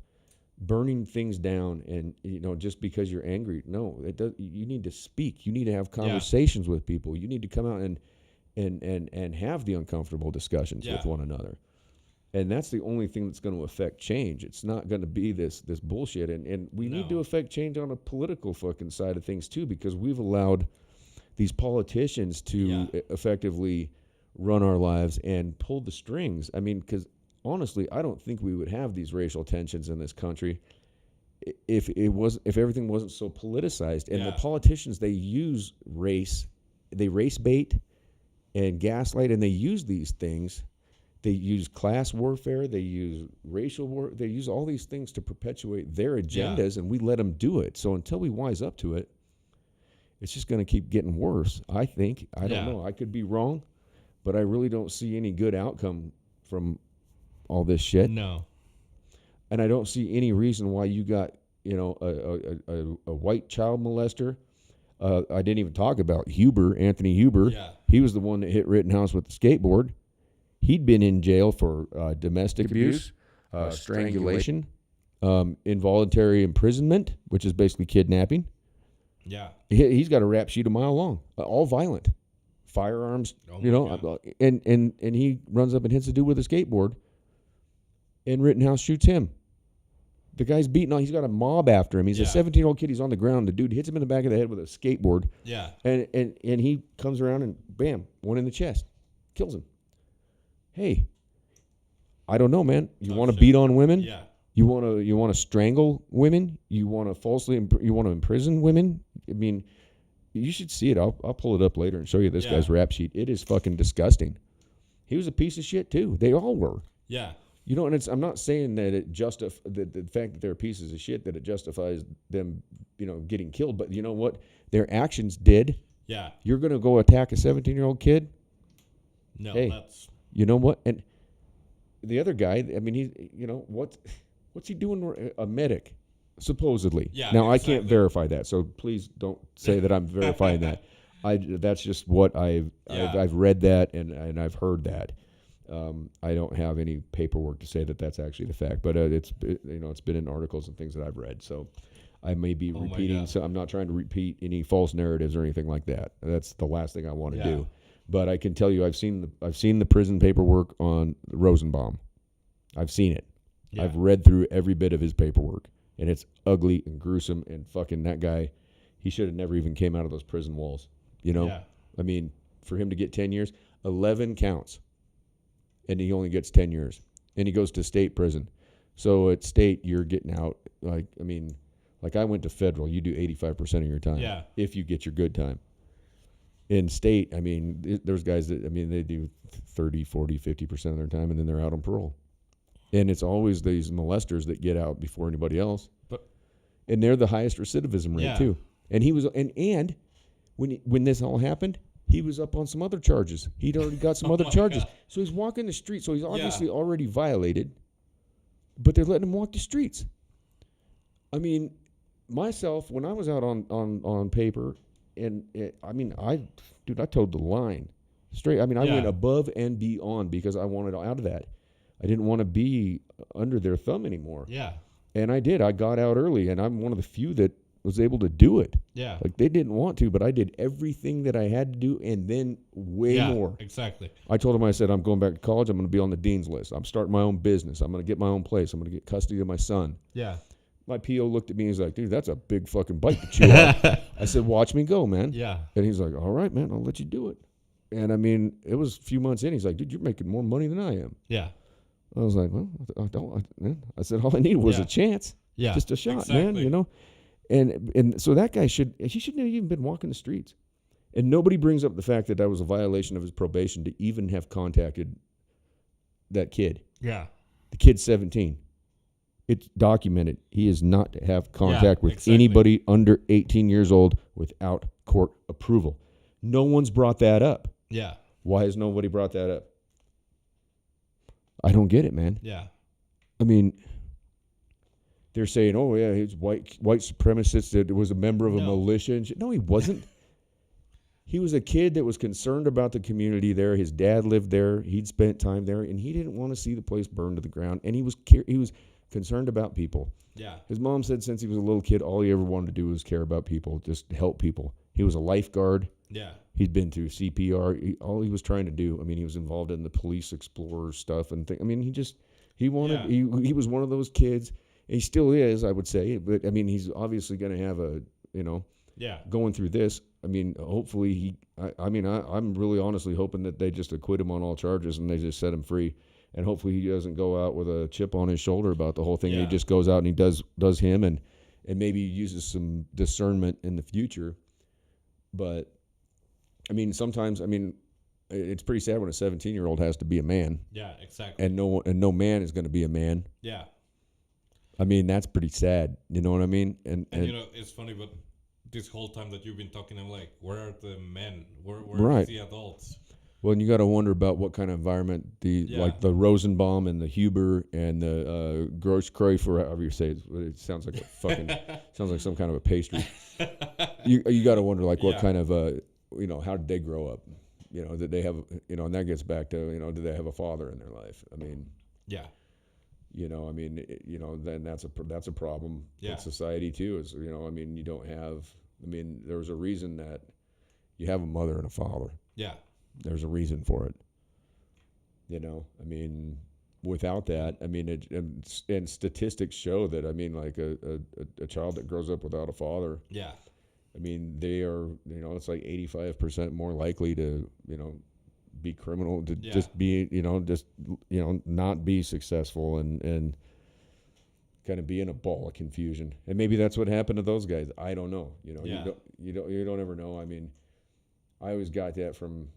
Burning things down, and you know, just because you're angry, no, it does. You need to speak. You need to have conversations with people. You need to come out and have the uncomfortable discussions with one another. And that's the only thing that's going to affect change. It's not going to be this bullshit. And we need to affect change on a political fucking side of things too, because we've allowed these politicians to effectively run our lives and pull the strings. I mean, because honestly, I don't think we would have these racial tensions in this country if everything wasn't so politicized. And the politicians, they use race bait and gaslight, and they use these things. They use class warfare. They use racial war. They use all these things to perpetuate their agendas, and we let them do it. So until we wise up to it, it's just going to keep getting worse, I think. I don't know. I could be wrong, but I really don't see any good outcome from all this shit. No. And I don't see any reason why you got, you know, a white child molester. I didn't even talk about Anthony Huber. Yeah. He was the one that hit Rittenhouse with the skateboard. He'd been in jail for domestic abuse, strangulation, involuntary imprisonment, which is basically kidnapping. Yeah. He's got a rap sheet a mile long, all violent, firearms, you know, and he runs up and hits a dude with a skateboard, and Rittenhouse shoots him. The guy's beaten on. He's got a mob after him. He's a 17-year-old kid. He's on the ground. The dude hits him in the back of the head with a skateboard. Yeah. And he comes around and bam, one in the chest, kills him. Hey, I don't know, man. You want to beat on women? Yeah. You want to strangle women? You want to imprison women? I mean, you should see it. I'll pull it up later and show you this guy's rap sheet. It is fucking disgusting. He was a piece of shit too. They all were. Yeah. You know, and I'm not saying that the fact that they're pieces of shit that it justifies them, you know, getting killed. But you know what? Their actions did. Yeah. You're gonna go attack a 17-year-old kid? No, Hey. that's You know what? And the other guy, I mean, what's he doing? A medic, supposedly. Yeah, Now, I exactly. can't verify that, so please don't say that I'm verifying that. That's just what I've read that and I've heard that. I don't have any paperwork to say that that's actually the fact, but it's been in articles and things that I've read. So I may be repeating. So I'm not trying to repeat any false narratives or anything like that. That's the last thing I want to do. But I can tell you, I've seen the prison paperwork on Rosenbaum. I've seen it. Yeah. I've read through every bit of his paperwork, and it's ugly and gruesome. And fucking that guy, he should have never even came out of those prison walls. You know, I mean, for him to get 10 years, 11 counts, and he only gets 10 years, and he goes to state prison. So at state, you're getting out. Like I went to federal. You do 85% of your time if you get your good time. In state, I mean, there's guys that, I mean, they do 30, 40, 50% of their time, and then they're out on parole. And it's always these molesters that get out before anybody else. And they're the highest recidivism rate, too. And he was, and when this all happened, he was up on some other charges. He'd already got some other charges. God. So he's walking the street. So he's obviously already violated, but they're letting him walk the streets. I mean, myself, when I was out on paper, and I towed the line straight. I mean, I went above and beyond because I wanted out of that. I didn't want to be under their thumb anymore. Yeah. And I did. I got out early, and I'm one of the few that was able to do it. Yeah. Like, they didn't want to, but I did everything that I had to do and then way more. Exactly. I told them, I said, I'm going back to college. I'm going to be on the dean's list. I'm starting my own business. I'm going to get my own place. I'm going to get custody of my son. Yeah. My PO looked at me and he's like, dude, that's a big fucking bite to chew off. I said, watch me go, man. Yeah. And he's like, all right, man, I'll let you do it. And I mean, it was a few months in. He's like, dude, you're making more money than I am. Yeah. I was like, well, I said, all I needed was a chance. Yeah. Just a shot, exactly. man, you know? And so that guy he shouldn't have even been walking the streets. And nobody brings up the fact that that was a violation of his probation to even have contacted that kid. Yeah. The kid's 17. It's documented. He is not to have contact with exactly. anybody under 18 years old without court approval. No one's brought that up. Yeah. Why has nobody brought that up? I don't get it, man. Yeah. I mean, they're saying, oh, yeah, he's white supremacist that was a member of a militia. And shit. No, he wasn't. He was a kid that was concerned about the community there. His dad lived there. He'd spent time there, and he didn't want to see the place burned to the ground. And he was concerned about people. Yeah. His mom said since he was a little kid, all he ever wanted to do was care about people, just help people. He was a lifeguard. Yeah. He'd been through CPR. All he was trying to do, I mean, he was involved in the police explorer stuff and I mean, he was one of those kids. He still is, I would say, but I mean, he's obviously going to have going through this. I mean, hopefully I'm really honestly hoping that they just acquit him on all charges and they just set him free. And hopefully he doesn't go out with a chip on his shoulder about the whole thing. Yeah. And he just goes out and he does him and maybe uses some discernment in the future. But I mean, sometimes, I mean, it's pretty sad when a 17-year-old has to be a man. Yeah, exactly. And no man is going to be a man. Yeah. I mean, that's pretty sad. You know what I mean? And you know, it's funny, but this whole time that you've been talking, I'm like, where are the men? Where right. are the adults? Well, and you got to wonder about what kind of environment like the Rosenbaum and the Huber and the Großkreuz, or however you say it. It sounds like a fucking sounds like some kind of a pastry. You got to wonder like what kind of how did they grow up? You know, did they have and that gets back to did they have a father in their life? I mean, yeah. I mean, then that's a problem with society too. Is I mean, you don't have. I mean, there's a reason that you have a mother and a father. Yeah. There's a reason for it. I mean, without that, I mean, and statistics show that, I mean, like a child that grows up without a father. Yeah. I mean, they are, it's like 85% more likely to, be criminal, to just be, not be successful and kind of be in a ball of confusion. And maybe that's what happened to those guys. I don't know. You don't ever know. I mean, I always got that from,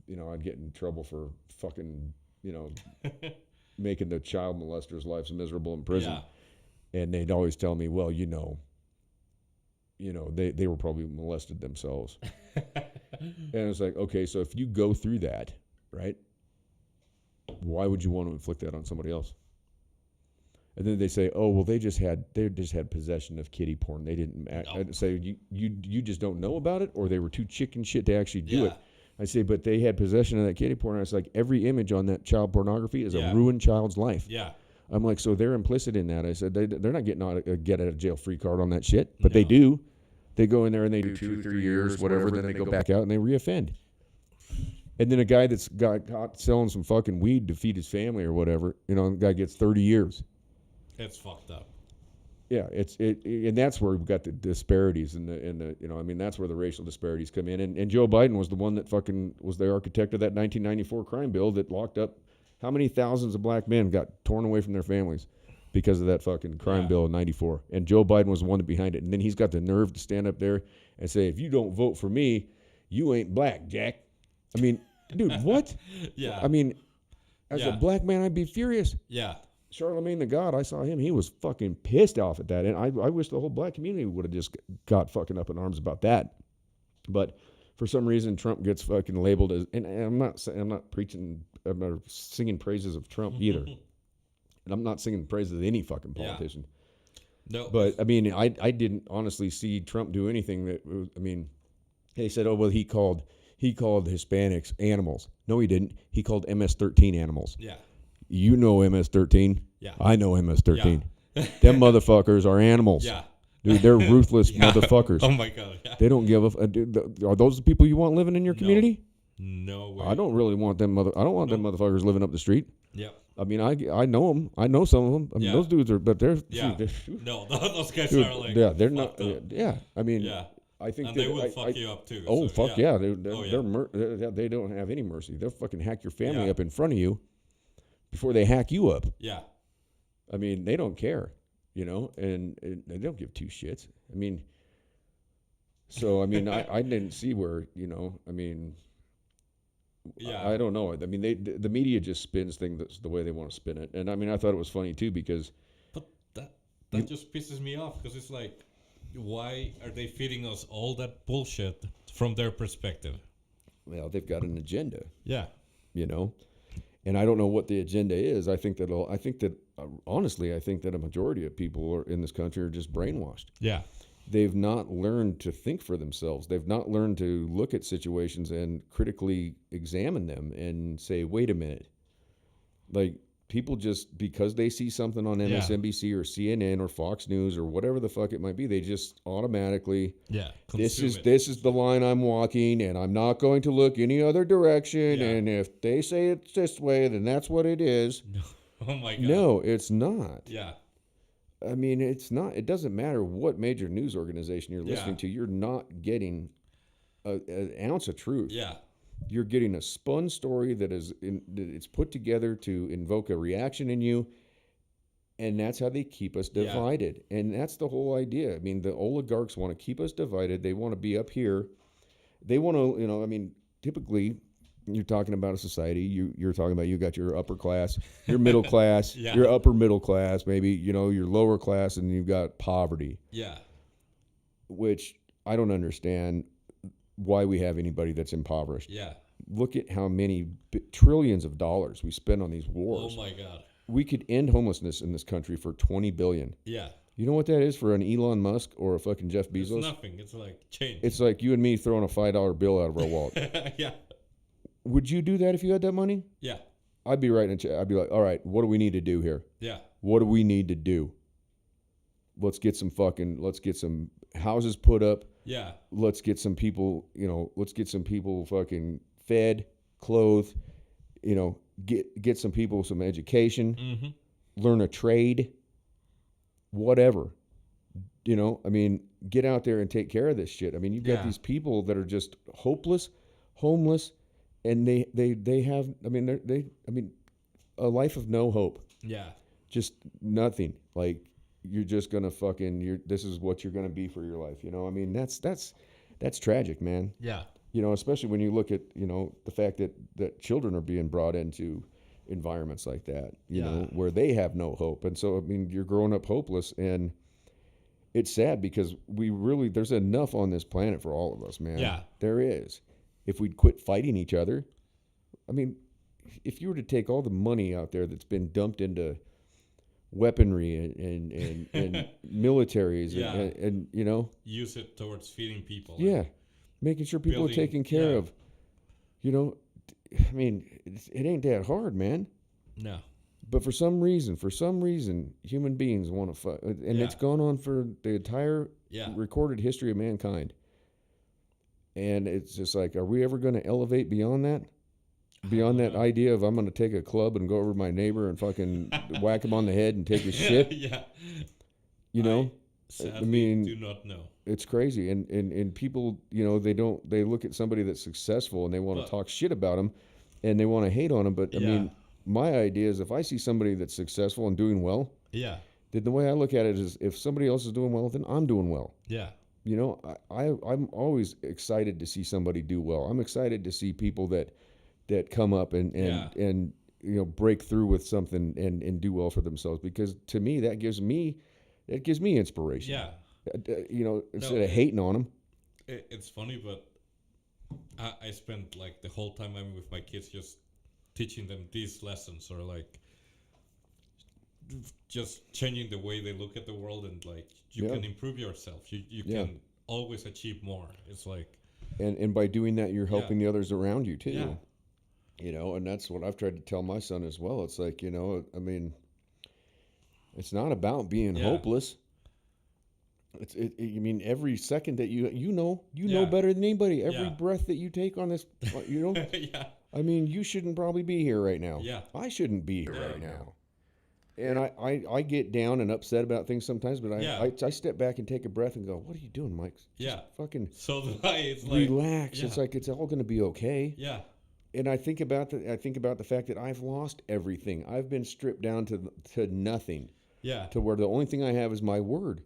I'd get in trouble for fucking, making the child molesters' lives miserable in prison. Yeah. And they'd always tell me, well, they were probably molested themselves. And it's like, okay, so if you go through that, right, why would you want to inflict that on somebody else? And then they say, oh, well, they just had possession of kiddie porn. They didn't I'd say you just don't know about it, or they were too chicken shit to actually do it. I say, but they had possession of that kiddie porn. I was like, every image on that child pornography is a ruined child's life. Yeah. I'm like, so they're implicit in that. I said, they're not getting a get out of jail free card on that shit, but they do. They go in there and they do 2-3 years, whatever, then they go back out and they reoffend. And then a guy that's got caught selling some fucking weed to feed his family or whatever, the guy gets 30 years. It's fucked up. Yeah, and that's where we've got the disparities and I mean, that's where the racial disparities come in. And Joe Biden was the one that fucking was the architect of that 1994 crime bill that locked up how many thousands of black men got torn away from their families because of that fucking crime bill in 94. And Joe Biden was the one behind it. And then he's got the nerve to stand up there and say, if you don't vote for me, you ain't black, Jack. I mean, dude, what? Yeah. I mean, as a black man, I'd be furious. Yeah. Charlemagne the God, I saw him. He was fucking pissed off at that. And I wish the whole black community would have just got fucking up in arms about that. But for some reason, Trump gets fucking labeled as, and I'm not singing praises of Trump either. And I'm not singing praises of any fucking politician. Yeah. No. But I mean, I didn't honestly see Trump do anything that, I mean, they said, oh, well, he called Hispanics animals. No, he didn't. He called MS-13 animals. Yeah. You know MS-13. Yeah. I know MS-13. Yeah. Them motherfuckers are animals. Yeah. Dude, they're ruthless motherfuckers. Oh my God. Yeah. They don't give a. Are those the people you want living in your community? No way. I don't really want them. I don't want them motherfuckers living up the street. Yep. I mean, I know them. I know some of them. I mean, Yeah. those dudes are, but they're, Yeah. they're No, those guys dude, are like. yeah, they're not. fucked up. Yeah, I mean, Yeah. I think And that they will I, fuck you up too. oh so, fuck yeah, they're Oh, yeah. they don't have any mercy. They'll fucking hack your family Yeah. up in front of you before they hack you up. Yeah. I mean, they don't care, you know, and they don't give two shits. I mean, so I mean, I didn't see where, you know, I mean, Yeah. I don't know. I mean, the media just spins things the way they want to spin it, and I mean, I thought it was funny too because But that just pisses me off because it's like, why are they feeding us all that bullshit from their perspective? well, they've got an agenda, Yeah. you know, and I don't know what the agenda is. I think that honestly, I think that a majority of people in this country are just brainwashed. Yeah. They've not learned to think for themselves. They've not learned to look at situations and critically examine them and say, wait a minute. Like, people just, because they see something on MSNBC or CNN or Fox News or whatever the fuck it might be, they just automatically, Yeah. this consume is it. the line I'm walking, and I'm not going to look any other direction. Yeah. And if they say it's this way, then that's what it is. Oh my god. No, it's not. Yeah. I mean, it's not. It doesn't matter what major news organization you're listening Yeah. to. You're not getting an ounce of truth. Yeah. You're getting a spun story that it's put together to invoke a reaction in you, and that's how they keep us Yeah. divided. And that's the whole idea. I mean, the oligarchs want to keep us divided. They want to be up here. They want to, you know. I mean, typically, you're talking about a society. You're talking about, you got your upper class, your middle class, Yeah. your upper middle class, maybe, you know, your lower class, and you've got poverty, Yeah. which I don't understand why we have anybody that's impoverished. Yeah. Look at how many trillions of dollars we spend on these wars. Oh my god. We could end homelessness in this country for $20 billion. Yeah. You know what that is for an Elon Musk or a fucking Jeff It's Bezos? nothing. It's like change. It's like you and me throwing a $5 bill out of our wallet. Yeah. Would you do that if you had that money? Yeah. I'd be writing I'd be like, all right, what do we need to do here? Yeah. What do we need to do? Let's get some houses put up. Yeah. Let's get some people, fucking fed, clothed, you know, get some people some education, Mm-hmm. learn a trade, whatever. You know, I mean, get out there and take care of this shit. I mean, you've got Yeah. these people that are just hopeless, homeless, and they have, I mean, a life of no hope. Yeah. Just nothing. Like, you're just gonna this is what you're gonna be for your life. You know, I mean, that's tragic, man. Yeah. You know, especially when you look at, you know, the fact that children are being brought into environments like that, you Yeah. know, where they have no hope. And so, I mean, you're growing up hopeless, and it's sad because there's enough on this planet for all of us, man. Yeah. There is. If we'd quit fighting each other, I mean, if you were to take all the money out there that's been dumped into weaponry and militaries Yeah. and you know, Use it towards feeding people. yeah, making sure people are Building- taken care yeah. of. You know, I mean, it ain't that hard, man. No. But for some reason, human beings want to fight, and it's Yeah. gone on for the entire Yeah. recorded history of mankind. And it's just like, are we ever going to elevate beyond that? Beyond that idea of I'm going to take a club and go over to my neighbor and fucking whack him on the head and take his shit? Yeah. You know, Sadly, mean- do not know. it's crazy. And people, you know, they look at somebody that's successful and they want But- to talk shit about them and they want to hate on them. But I Yeah. mean, my idea is if I see somebody that's successful and doing well, Yeah. then the way I look at it is if somebody else is doing well, then I'm doing well. Yeah. You know, I'm always excited to see somebody do well. I'm excited to see people that come up and Yeah. you know, break through with something and do well for themselves, because to me that gives me inspiration. Yeah. You know, instead No, of hating on them. It's funny, but I spent like the whole time I'm with my kids just teaching them these lessons, or like just changing the way they look at the world, and like you Yeah. can improve yourself. You Yeah. can always achieve more. It's like And by doing that, you're helping the others around you too. Yeah. You know, and that's what I've tried to tell my son as well. It's like, you know, I mean, it's not about being Yeah. hopeless. I mean, every second that you know Yeah. better than anybody. Every Yeah. breath that you take on this, you know, yeah. I mean, you shouldn't probably be here right now. Yeah. I shouldn't be here Yeah. right now. And I get down and upset about things sometimes, but I step back and take a breath and go, what are you doing, Mike? Just fucking So do I. It's like relax. Yeah. It's like it's all going to be okay. Yeah. And I think about the fact that I've lost everything. I've been stripped down to nothing. Yeah. To where the only thing I have is my word.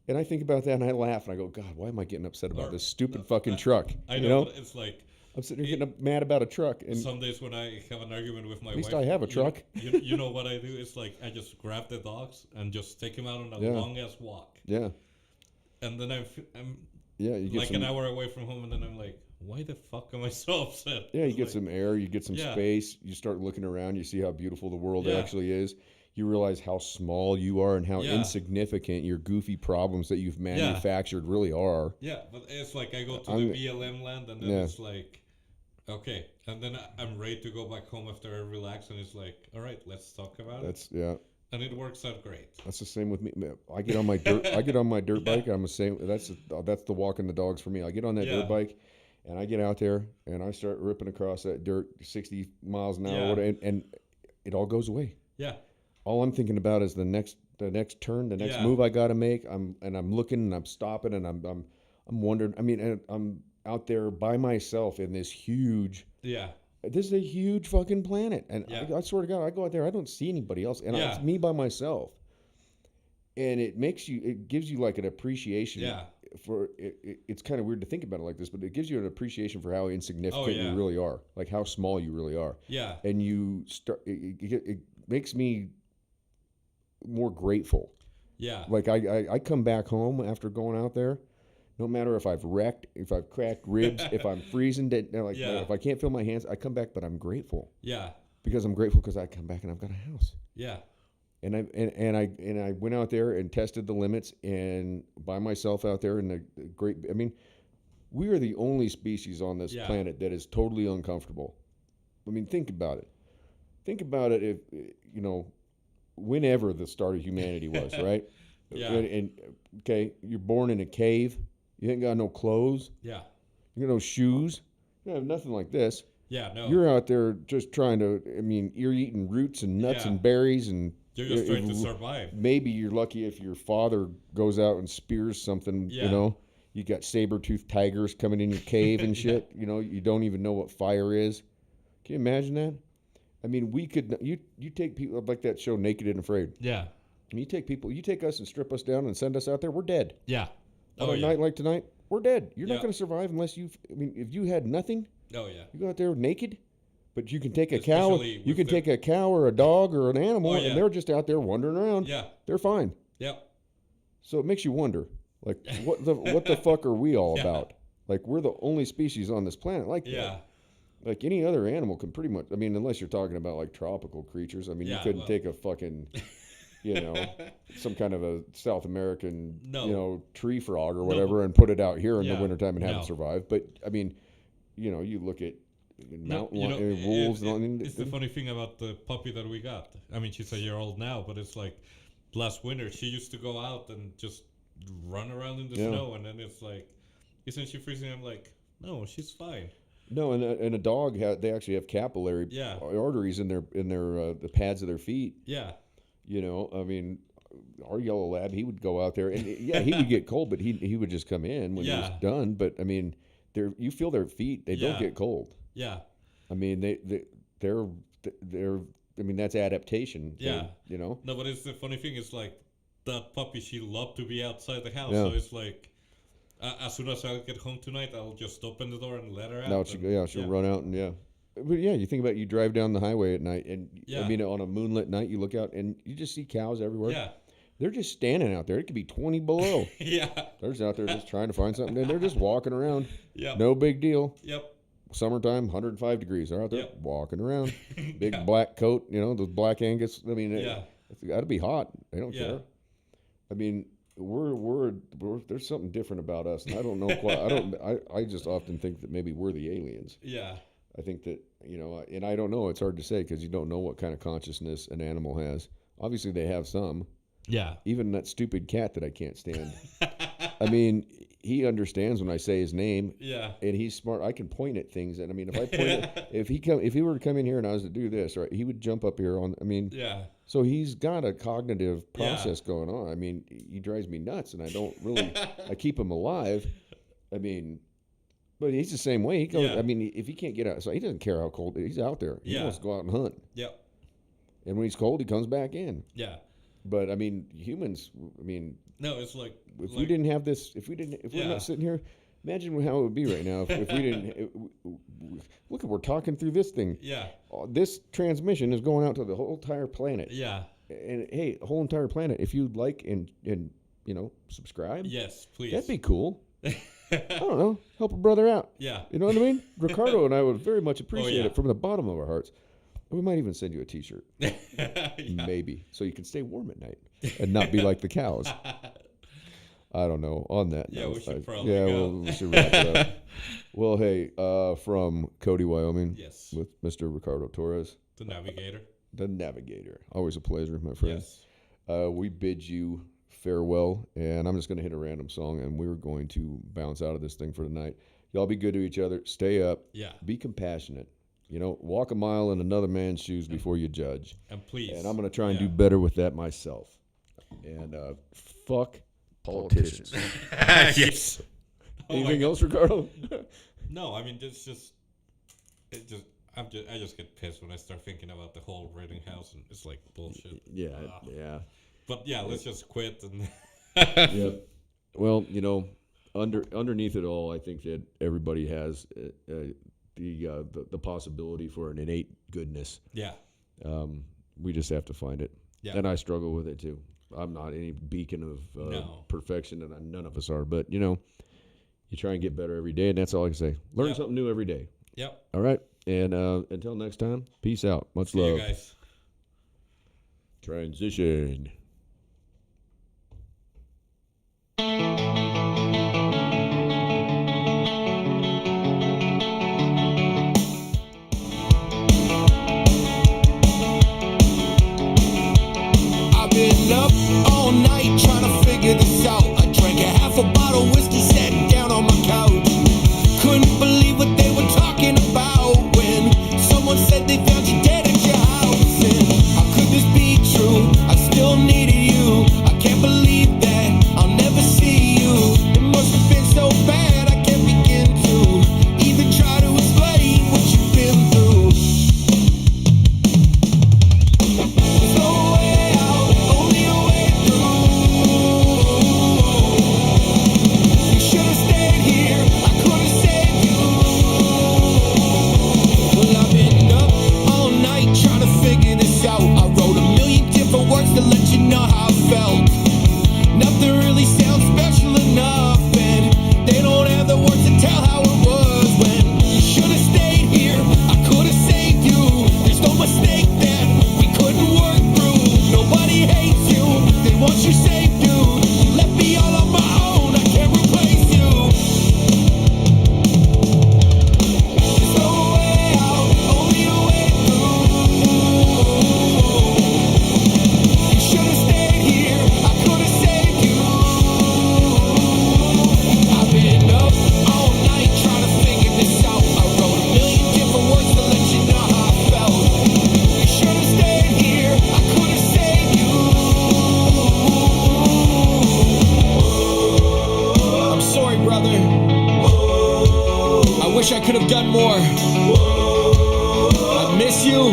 And I think about that and I laugh and I go, God, why am I getting upset about this stupid fucking truck? I know. But it's like I'm sitting here getting mad about a truck. And some days when I have an argument with my wife. at least I have a truck. You know what I do? It's like I just grab the dogs and just take them out on a long ass walk. Yeah. And then I'm you get like an hour away from home, and then I'm like, why the fuck am I so upset? Yeah, you It's get like, some air, you get some space, you start looking around, you see how beautiful the world actually is. You realize how small you are and how insignificant your goofy problems that you've manufactured really are. Yeah, but it's like I go to the BLM land, and then it's like, okay, and then I'm ready to go back home after I relax, and it's like, all right, let's talk about it. And it works out great. That's the same with me. I get on my dirt bike. I'm the same. That's the walking the dogs for me. I get on that dirt bike, and I get out there and I start ripping across that dirt 60 miles an hour, and it all goes away. Yeah. All I'm thinking about is the next turn, the next move I got to make. I'm looking and I'm stopping and I'm wondering. I mean, and I'm out there by myself in this huge. Yeah. This is a huge fucking planet, and I swear to God, I go out there, I don't see anybody else, and it's me by myself. And it gives you like an appreciation. Yeah. For it's kind of weird to think about it like this, but it gives you an appreciation for how insignificant you really are, like how small you really are. Yeah. And you start. It makes me more grateful. Yeah. Like I come back home after going out there. No matter if I've wrecked, if I've cracked ribs, if I'm freezing, if I can't feel my hands, I come back, but I'm grateful. Yeah. Because I'm grateful because I come back and I've got a house. Yeah. And I went out there and tested the limits and by myself out there in the great. I mean, we are the only species on this planet that is totally uncomfortable. I mean, think about it. Think about it. If whenever the start of humanity was, right? Yeah. And okay, you're born in a cave. You ain't got no clothes. Yeah. You got no shoes. You have nothing like this. Yeah, no. You're out there just trying to, I mean, you're eating roots and nuts and berries and... You're just trying to survive. Maybe you're lucky if your father goes out and spears something, You got saber-toothed tigers coming in your cave and shit. You don't even know what fire is. Can you imagine that? I mean, we could... You take people like that show Naked and Afraid. Yeah. And you take us and strip us down and send us out there, we're dead. Yeah. On a night like tonight, we're dead. You're not going to survive unless if you had nothing. Oh yeah. You go out there naked, but you can take a cow. You can take a cow or a dog or an animal, and they're just out there wandering around. Yeah. They're fine. Yep. So it makes you wonder, like, what the fuck are we all about? Like, we're the only species on this planet like that. Like any other animal can pretty much. I mean, unless you're talking about like tropical creatures. I mean, you couldn't take a fucking. Some kind of a South American, tree frog or whatever and put it out here in the wintertime and have it survive. But, I mean, you look at mountain wolves. It's the funny thing about the puppy that we got. I mean, she's a year old now, but it's like last winter, she used to go out and just run around in the snow. And then it's like, isn't she freezing? I'm like, no, she's fine. No, and a dog, they actually have capillary arteries in their the pads of their feet. Yeah. I mean, our yellow lab, he would go out there and he would get cold, but he would just come in when he was done. But I mean, you feel their feet; they don't get cold. Yeah. I mean, they're. I mean, that's adaptation. Yeah. No, but it's the funny thing is like that puppy. She loved to be outside the house, so it's like as soon as I get home tonight, I'll just open the door and let her out. No, she'll run out and But you think about you drive down the highway at night, and I mean, on a moonlit night, you look out and you just see cows everywhere. Yeah. They're just standing out there. It could be 20 below. Yeah. They're just out there just trying to find something, and they're just walking around. Yeah. No big deal. Yep. Summertime, 105 degrees. They're out there walking around. Big black coat, those black Angus. I mean, it's got to be hot. They don't care. I mean, we're there's something different about us, and I don't know quite. I just often think that maybe we're the aliens. Yeah. I think that, and I don't know. It's hard to say because you don't know what kind of consciousness an animal has. Obviously, they have some. Yeah. Even that stupid cat that I can't stand. I mean, he understands when I say his name. Yeah. And he's smart. I can point at things, and I mean, if I point, if he were to come in here and I was to do this, right, he would jump up here on. I mean, Yeah. So he's got a cognitive process going on. I mean, he drives me nuts, and I don't really. I keep him alive. I mean, but he's the same way. He goes. Yeah. I mean, if he can't get out, so he doesn't care how cold. He's out there. He wants to go out and hunt. Yep. And when he's cold, he comes back in. Yeah. But I mean, humans. I mean, no, it's like if we didn't have this, if we're not sitting here, imagine how it would be right now if we didn't. Look, we're talking through this thing. Yeah. This transmission is going out to the whole entire planet. Yeah. And hey, the whole entire planet. If you'd like and subscribe. Yes, please. That'd be cool. I don't know. Help a brother out. Yeah. You know what I mean? Ricardo and I would very much appreciate it from the bottom of our hearts. We might even send you a T-shirt. Maybe. So you can stay warm at night and not be like the cows. I don't know. On that note, we should probably go. well, we should wrap it up. Well, hey, from Cody, Wyoming, yes, with Mr. Ricardo Torres. The Navigator. The Navigator. Always a pleasure, my friend. Yes. We bid you farewell, and I'm just going to hit a random song, and we're going to bounce out of this thing for tonight. Y'all be good to each other. Stay up. Yeah. Be compassionate. Walk a mile in another man's shoes before you judge. And please. And I'm going to try and do better with that myself. And fuck politicians. Yes. Anything else, Ricardo? No, I mean, I just get pissed when I start thinking about the whole Rittenhouse, and it's like bullshit. Yeah. But yeah, let's just quit. And yeah. Well, underneath it all, I think that everybody has the possibility for an innate goodness. Yeah. We just have to find it. Yeah. And I struggle with it too. I'm not any beacon of perfection, and none of us are. But you try and get better every day, and that's all I can say. Learn something new every day. Yep. All right. And until next time, peace out. Much See love. you guys. Transition. I've been up all night trying to figure this out. I drank a half a bottle of whiskey, sat down on my couch. Couldn't believe what they were talking about when someone said they found you dead at your house. And how could this be true? I still needed you. I can't believe that I'll never see you. It must have been so bad I can't begin to even try to explain what you've been through. There's no way out, only a way through. You should have stayed here, I could have saved you. Well, I've been up all night trying to figure this out. I wrote a million different words to let you know how I felt. Nothing really sounds special enough, and they don't have the words to tell how it was. When you should have stayed here, I could have saved you. There's no mistake that we couldn't work through. Nobody hates you, they want you safe, dude. You left me all on my own, I can't replace you. There's no way out, only a way through. You should have stayed here, I could have saved you. I've been up all night trying to figure this out. I wrote a million different words to let you know how I felt. You should have stayed here, I could have saved you. I'm sorry, brother. I wish I could have done more. I miss you.